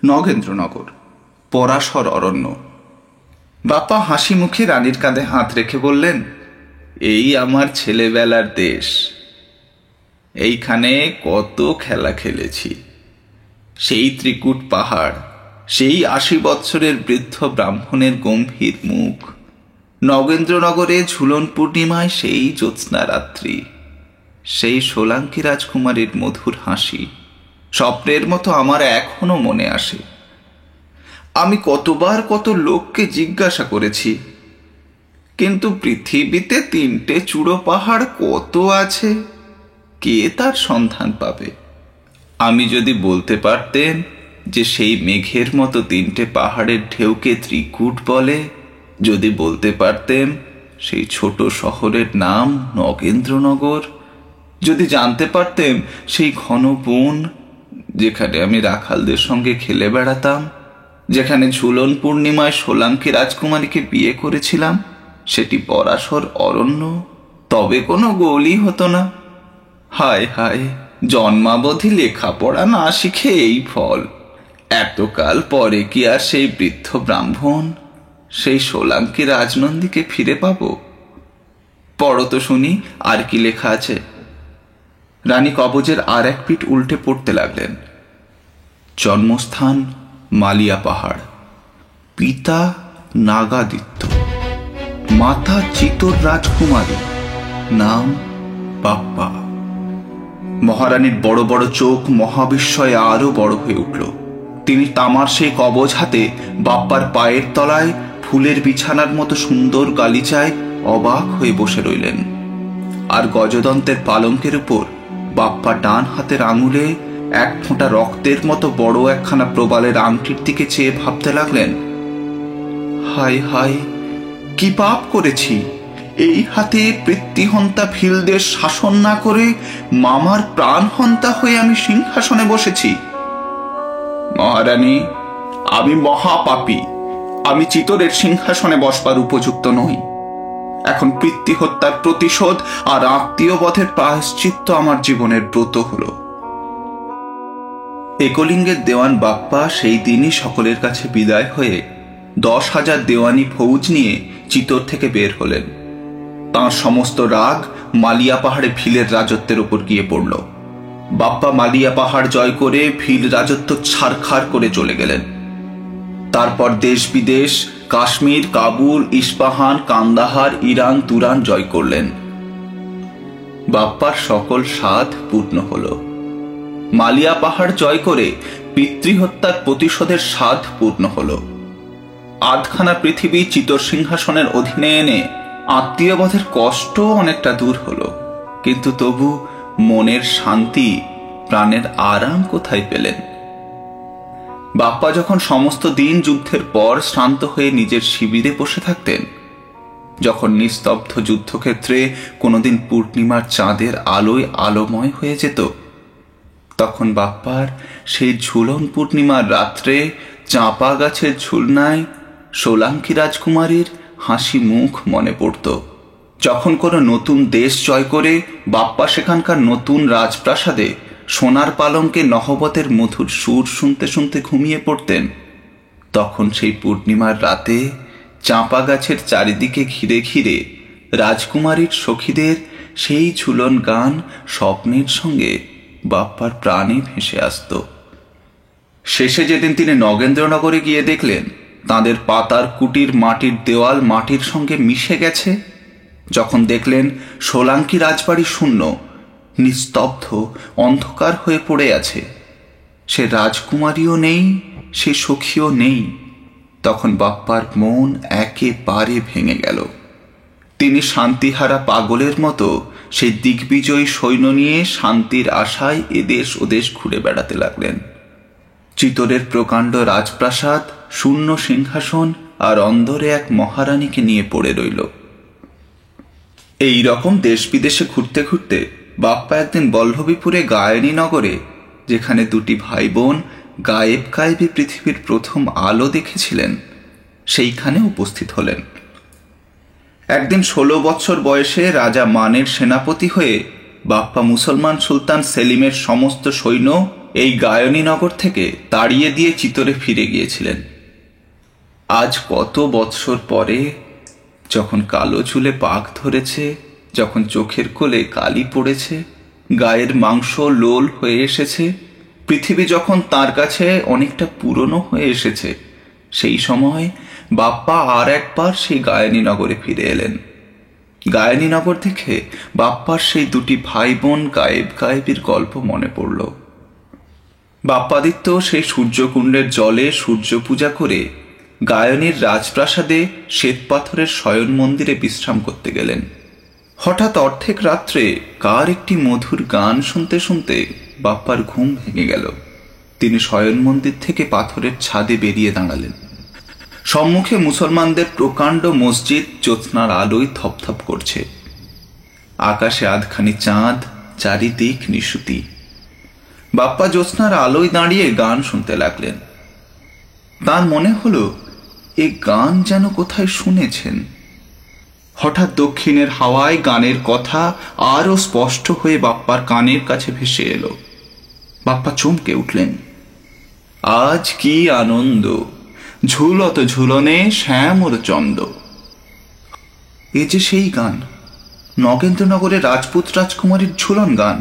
নগেন্দ্রনগর, পরাশর অরণ্য। বাপ্পা হাসি মুখে রানীর কাঁধে হাত রেখে বললেন, এই আমার ছেলেবেলার দেশ। এইখানে কত খেলা খেলেছি। সেই ত্রিকুট পাহাড়, সেই ৮০ বৎসরের বৃদ্ধ ব্রাহ্মণের গম্ভীর মুখ, নগেন্দ্রনগরে ঝুলন পূর্ণিমায় সেই জ্যোৎস্না রাত্রি, সেই সোলাঙ্কি রাজকুমারীর মধুর হাসি স্বপ্নের মতো আমার এখনো মনে আসে। আমি কতবার কত লোককে জিজ্ঞাসা করেছি, কিন্তু পৃথিবীতে ৩টে চূড়ো পাহাড় কত আছে, কে তার সন্ধান পাবে? আমি যদি বলতে পারতেন যে সেই মেঘের মতো ৩টে পাহাড়ের ঢেউকে ত্রিকুট বলে, যদি বলতে পারতেন সেই ছোট শহরের নাম নগেন্দ্রনগর, যদি জানতে পারতেন সেই ঘন বন যেখানে আমি রাখালদের সঙ্গে খেলে বেড়াতাম, যেখানে ঝুলন পূর্ণিমায় সোলাঙ্কি রাজকুমারীকে বিয়ে করেছিলাম, সেটি পরাশর অরণ্য, তবে কোনো গোলই হতো না। হায় হায়, জন্মাবধি লেখাপড়া না শিখে এই ফল। এতকাল পরে কি আর সেই বৃদ্ধ ব্রাহ্মণ, সেই সোলাঙ্কি রাজনন্দীকে ফিরে পাব? পড়ো তো শুনি, আর কি লেখা আছে। রানী কবজের আর এক পিঠ উল্টে পড়তে লাগলেন। জন্মস্থান মালিয়া পাহাড়, পিতা নাগাদিত্য, মাতা চিতর রাজকুমারী, নাম বাপ্পা। মহারানীর বড় বড় চোখ মহাবিস্ময়ে আরো বড় হয়ে উঠল। তিনি তামার সেই কবজ হাতে বাপ্পার পায়ের তলায় ফুলের বিছানার মতো সুন্দর গালিচায় অবাক হয়ে বসে রইলেন। আর গজদন্তের পালঙ্কের উপর বাপ্পা ডান হাতের আঙুলে এক ফোঁটা রক্তের মতো বড় একখানা প্রবালের আংটির দিকে চেয়ে ভাবতে লাগলেন, হায় হায়, কি পাপ করেছি! এই হাতে পিতৃহন্তা ভিলদের শাসন না করে মামার প্রাণহন্তা হয়ে আমি সিংহাসনে বসেছি। মহারানী, আমি মহাপাপী। আমি চিতরের সিংহাসনে বসবার উপযুক্ত নই। এখন পিতৃহত্যার প্রতিশোধ আর আত্মীয়বধের প্রায়শ্চিত্ত আমার জীবনের ব্রত হল। একলিঙ্গের দেওয়ান বাপ্পা সেই দিনই সকলের কাছে বিদায় হয়ে ১০,০০০ দেওয়ানি ফৌজ নিয়ে চিতর থেকে বের হলেন। তাঁর সমস্ত রাগ মালিয়া পাহাড়ে ভিলের রাজত্বের উপর গিয়ে পড়ল। বাপ্পা মালিয়া পাহাড় জয় করে ভিল রাজত্ব ছারখাড় করে চলে গেলেন। তারপর দেশ বিদেশ, কাশ্মীর, কাবুল, ইস্পাহান, কান্দাহার, ইরান, তুরান জয় করলেন। বাপ্পার সকল সাধ পূর্ণ হল। মালিয়া পাহাড় জয় করে পিতৃহত্যার প্রতিশোধের সাধ পূর্ণ হল। আধখানা পৃথিবী চিতর সিংহাসনের অধীনে এনে আত্মীয়বধের কষ্ট অনেকটা দূর হল, কিন্তু তবু মনের শান্তি, প্রাণের আরাম কোথায় পেলেন? বাপ্পা যখন সমস্ত দিন যুদ্ধের পর শ্রান্ত হয়ে নিজের শিবিরে বসে থাকতেন, যখন নিস্তব্ধ যুদ্ধক্ষেত্রে কোনোদিন পূর্ণিমার চাঁদের আলোয় আলোময় হয়ে যেত, তখন বাপ্পার সেই ঝুলন পূর্ণিমার রাত্রে চাঁপা গাছের ঝুলনায় সোলাঙ্কি রাজকুমারীর হাসি মুখ মনে পড়ত। যখন কোনো নতুন দেশ জয় করে বাপ্পা সেখানকার নতুন রাজপ্রাসাদে সোনার পালঙ্কে নহবতের মধুর সুর শুনতে শুনতে ঘুমিয়ে পড়তেন, তখন সেই পূর্ণিমার রাতে চাঁপা গাছের চারিদিকে ঘিরে ঘিরে রাজকুমারীর সখীদের সেই ঝুলন গান স্বপ্নের সঙ্গে বাপ্পার প্রাণে ভেসে আসত। শেষে যেদিন তিনি নগেন্দ্রনগরে গিয়ে দেখলেন তাঁদের পাতার কুটির মাটির দেওয়াল মাটির সঙ্গে মিশে গেছে, যখন দেখলেন সোলাঙ্কি রাজবাড়ি শূন্য, নিস্তব্ধ, অন্ধকার হয়ে পড়ে আছে, সে রাজকুমারীও নেই, সে সখীও নেই, তখন বাপ্পার মন একেবারে ভেঙে গেল। তিনি শান্তিহারা পাগলের মতো সেই দিগ্বিজয়ী সৈন্য নিয়ে শান্তির আশায় এদেশ ওদেশ ঘুরে বেড়াতে লাগলেন। চিতরের প্রকাণ্ড রাজপ্রাসাদ, শূন্য সিংহাসন আর অন্দরে এক মহারানীকে নিয়ে পড়ে রইল। এই রকম দেশ বিদেশে ঘুরতে ঘুরতে বাপ্পা একদিন বল্লভীপুরে গায়নী নগরে, যেখানে দুটি ভাই বোন গায়েব গায়েবী পৃথিবীর প্রথম আলো দেখেছিলেন, সেইখানে উপস্থিত হলেন। একদিন ১৬ বৎসর বয়সে রাজা মানের সেনাপতি হয়ে বাপ্পা মুসলমান সুলতান সেলিমের সমস্ত সৈন্য এই গায়নী নগর থেকে তাড়িয়ে দিয়ে চিতরে ফিরে গিয়েছিলেন। আজ কত বৎসর পরে যখন কালো চুলে পাক ধরেছে, যখন চোখের কোলে কালি পড়েছে, গায়ের মাংস লোল হয়ে এসেছে, পৃথিবী যখন তার কাছে অনেকটা পুরনো হয়ে এসেছে, সেই সময় বাপ্পা আর একবার সেই গায়ানীনগরে ফিরে এলেন। গায়ানীনগর থেকে বাপ্পার সেই দুটি ভাই বোন গায়েব গায়েবীর গল্প মনে পড়ল। বাপ্পাদিত্য সেই সূর্যকুণ্ডের জলে সূর্য পূজা করে গায়নীর রাজপ্রাসাদে শ্বেতপাথরের শয়ন মন্দিরে বিশ্রাম করতে গেলেন। হঠাৎ অর্ধেক রাত্রে কার একটি মধুর গান শুনতে শুনতে বাপ্পার ঘুম ভেঙে গেল। তিনি শয়ন মন্দির থেকে পাথরের ছাদে বেরিয়ে দাঁড়ালেন। সম্মুখে মুসলমানদের প্রকাণ্ড মসজিদ জ্যোৎস্নার আলোয় থপথপ করছে। আকাশে আধখানি চাঁদ, চারিদিক নিশুতি। বাপ্পা জ্যোৎস্নার আলোয় দাঁড়িয়ে গান শুনতে লাগলেন। তার মনে হলো এ গান যেন কোথায় শুনেছেন। হঠাৎ দক্ষিণের হাওয়ায় গানের কথা আরো স্পষ্ট হয়ে বাপ্পার কানের কাছে ভেসে এলো। বাপ্পা চমকে উঠলেন। আজ কি আনন্দ, ঝুলত ঝুলনে শ্যামর চন্দ। এ যে সেই গান, নগেন্দ্রনগরের রাজপুত রাজকুমারীর ঝুলন গান।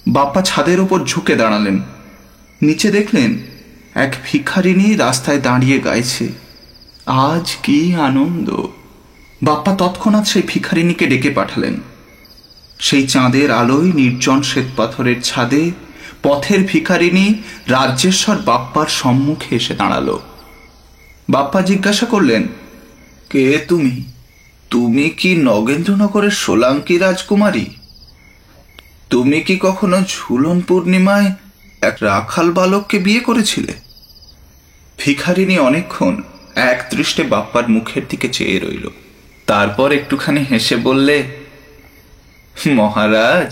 বাপ্পা ছাদের উপর ঝুঁকে দাঁড়ালেন। নিচে দেখলেন এক ভিখারিনী রাস্তায় দাঁড়িয়ে গাইছে, আজ কি আনন্দ। বাপ্পা তৎক্ষণাৎ সেই ভিখারিনীকে ডেকে পাঠালেন। সেই চাঁদের আলোয় নির্জন শ্বেতপাথরের ছাদে পথের ভিখারিনী রাজ্যেশ্বর বাপ্পার সম্মুখে এসে দাঁড়ালো। বাপ্পা জিজ্ঞাসা করলেন, কে তুমি? তুমি কি নগেন্দ্রনগরের সোলাঙ্কি রাজকুমারী? তুমি কি কখনো ঝুলন পূর্ণিমায় এক রাখাল বালককে বিয়ে করেছিলে? ভিখারিনী অনেকক্ষণ এক দৃষ্টে বাপ্পার মুখের দিকে চেয়ে রইল। তারপর একটুখানি হেসে বললে, মহারাজ,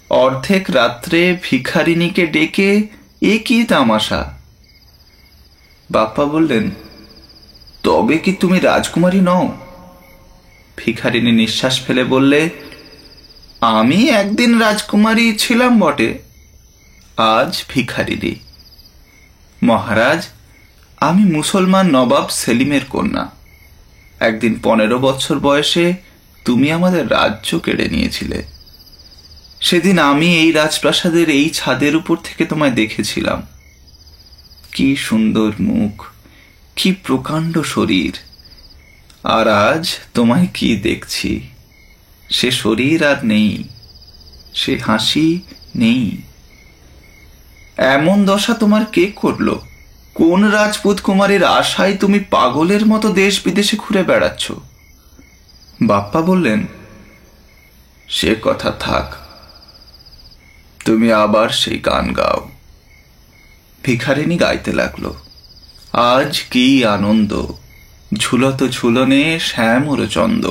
অর্ধেক রাত্রে ভিখারিনীকে ডেকে এ কি তামাশা? বাপ্পা বললেন, তবে কি তুমি রাজকুমারী নও? ভিখারিনী নিঃশ্বাস ফেলে বললে, আমি একদিন রাজকুমারী ছিলাম বটে, আজ ভিখারিনী। মহারাজ, আমি মুসলমান নবাব সেলিমের কন্যা। একদিন 15 বছর বয়সে তুমি আমাদের রাজ্য কেড়ে নিয়েছিলে। সেদিন আমি এই রাজপ্রাসাদের এই ছাদের উপর থেকে তোমায় দেখেছিলাম। কি সুন্দর মুখ, কি প্রকাণ্ড শরীর। আর আজ তোমায় কি দেখছি, সে শরীর আর নেই, সে হাসি নেই। এমন দশা তোমার কে করলো? কোন রাজপুত কুমারের আশায় তুমি পাগলের মতো দেশ বিদেশে ঘুরে বেড়াচ্ছ? বাপ্পা বললেন, সে কথা থাক, তুমি আবার সেই গান গাও। ভিখারিনী গাইতে লাগলো, আজ কি আনন্দ, ঝুলত ঝুলনে শ্যামর চন্দ।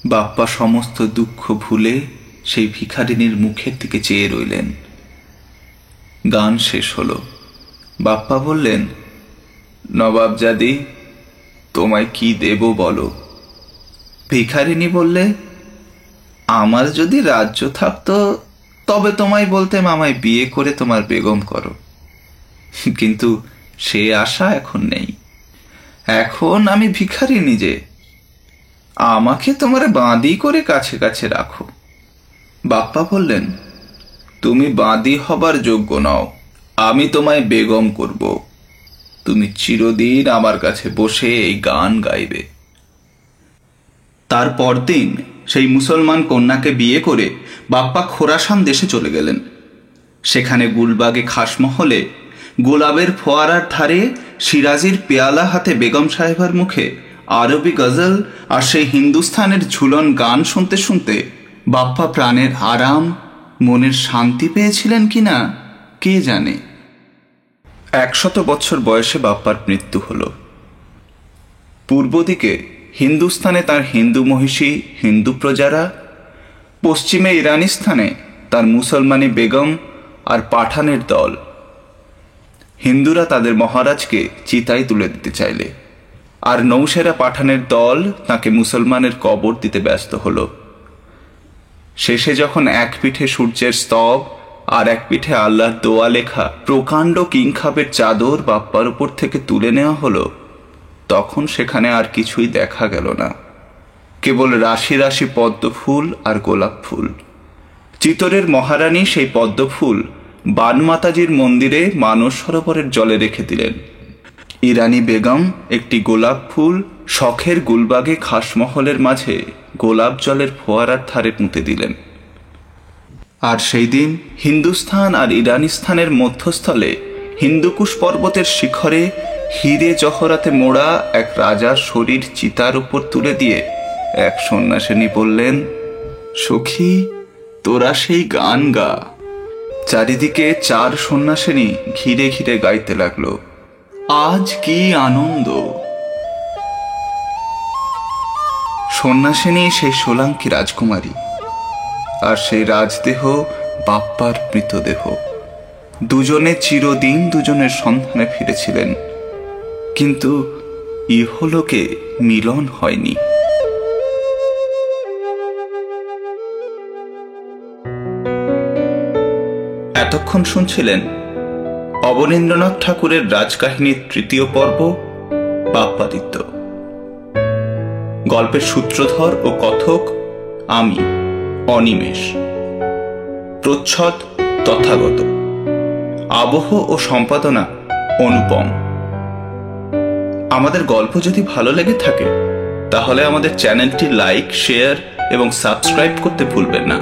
বাপ্পা সমস্ত দুঃখ ভুলে সেই ভিখারিনীর মুখের দিকে চেয়ে রইলেন। গান শেষ হলো। বাপ্পা বললেন, নবাবজাদি, তোমায় কি দেব বলো? ভিখারিনী বললে, আমার যদি রাজ্য থাকতো তবে তোমায় বলতেম আমায় বিয়ে করে তোমার বেগম করো, কিন্তু সে আশা এখন নেই। এখন আমি ভিখারিনী যে, আমাকে তোমার বাঁদি করে কাছে কাছে রাখো। বাপ্পা বললেন, তুমি বাঁদি হবার যোগ্য নও, আমি তোমায় বেগম করব। তুমি চিরদিন আমার কাছে বসে এই গান গাইবে। তার পরদিন সেই মুসলমান কন্যাকে বিয়ে করে বাপ্পা খোরাসান দেশে চলে গেলেন। সেখানে গুলবাগে খাসমহলে গোলাপের ফোয়ারার ধারে সিরাজির পেয়ালা হাতে বেগম সাহেবার মুখে আরবি গজল আর সেই হিন্দুস্থানের ঝুলন গান শুনতে শুনতে বাপ্পা প্রাণের আরাম, মনের শান্তি পেয়েছিলেন কিনা কে জানে। 100 বছর বয়সে বাপ্পার মৃত্যু হল। পূর্ব দিকে হিন্দুস্থানে তার হিন্দু মহিষী হিন্দু প্রজারা, পশ্চিমে ইরানিস্তানে তার মুসলমানি বেগম আর পাঠানের দল। হিন্দুরা তাদের মহারাজকে চিতায় তুলে দিতে চাইলে, আর নৌসেরা পাঠানের দল তাকে মুসলমানের কবর দিতে ব্যস্ত হল। শেষে যখন এক পিঠে সূর্যের স্তব আর এক পিঠে আল্লাহর দোয়া লেখা প্রকাণ্ড কিংখাবের চাদর বাপ্পার উপর থেকে তুলে নেওয়া হলো, তখন সেখানে আর কিছুই দেখা গেল না, কেবল রাশি রাশি পদ্ম ফুল আর গোলাপ ফুল। চিতরের মহারানী সেই পদ্ম ফুল বানমাতাজির মন্দিরে মানস সরোবরের জলে রেখে দিলেন। ইরানি বেগম একটি গোলাপ ফুল শখের গুলবাগে খাসমহলের মাঝে গোলাপ জলের ফোয়ারার ধারে পুঁতে দিলেন। আর সেই দিন হিন্দুস্থান আর ইরানিস্তানের মধ্যস্থলে হিন্দুকুশ পর্বতের শিখরে হিরে জহরাতে মোড়া এক রাজার শরীর চিতার উপর তুলে দিয়ে এক সন্ন্যাসিনী বললেন, সখী, তোরা সেই গান গা। চারিদিকে 4 সন্ন্যাসিনী ঘিরে ঘিরে গাইতে লাগলো, আজ কি আনন্দ। সন্ন্যাসিনী সেই সোলাঙ্কি রাজকুমারী, আর সেই রাজদেহ বাপ্পার মৃতদেহ। দুজনে চিরদিন দুজনের সন্ধানে ফিরেছিলেন, কিন্তু ইহলোকে মিলন হয়নি। এতক্ষণ শুনছিলেন অবনীন্দ্রনাথ ঠাকুরের রাজকাহিনীর 3য় পর্ব, বাপ্পাদিত্য। গল্পের সূত্রধর ও কথক আমি, অনিমেষ। প্রচ্ছদ তথাগত। আবহ ও সম্পাদনা অনুপম। আমাদের গল্প যদি ভালো লেগে থাকে তাহলে আমাদের চ্যানেলটি লাইক, শেয়ার এবং সাবস্ক্রাইব করতে ভুলবেন না।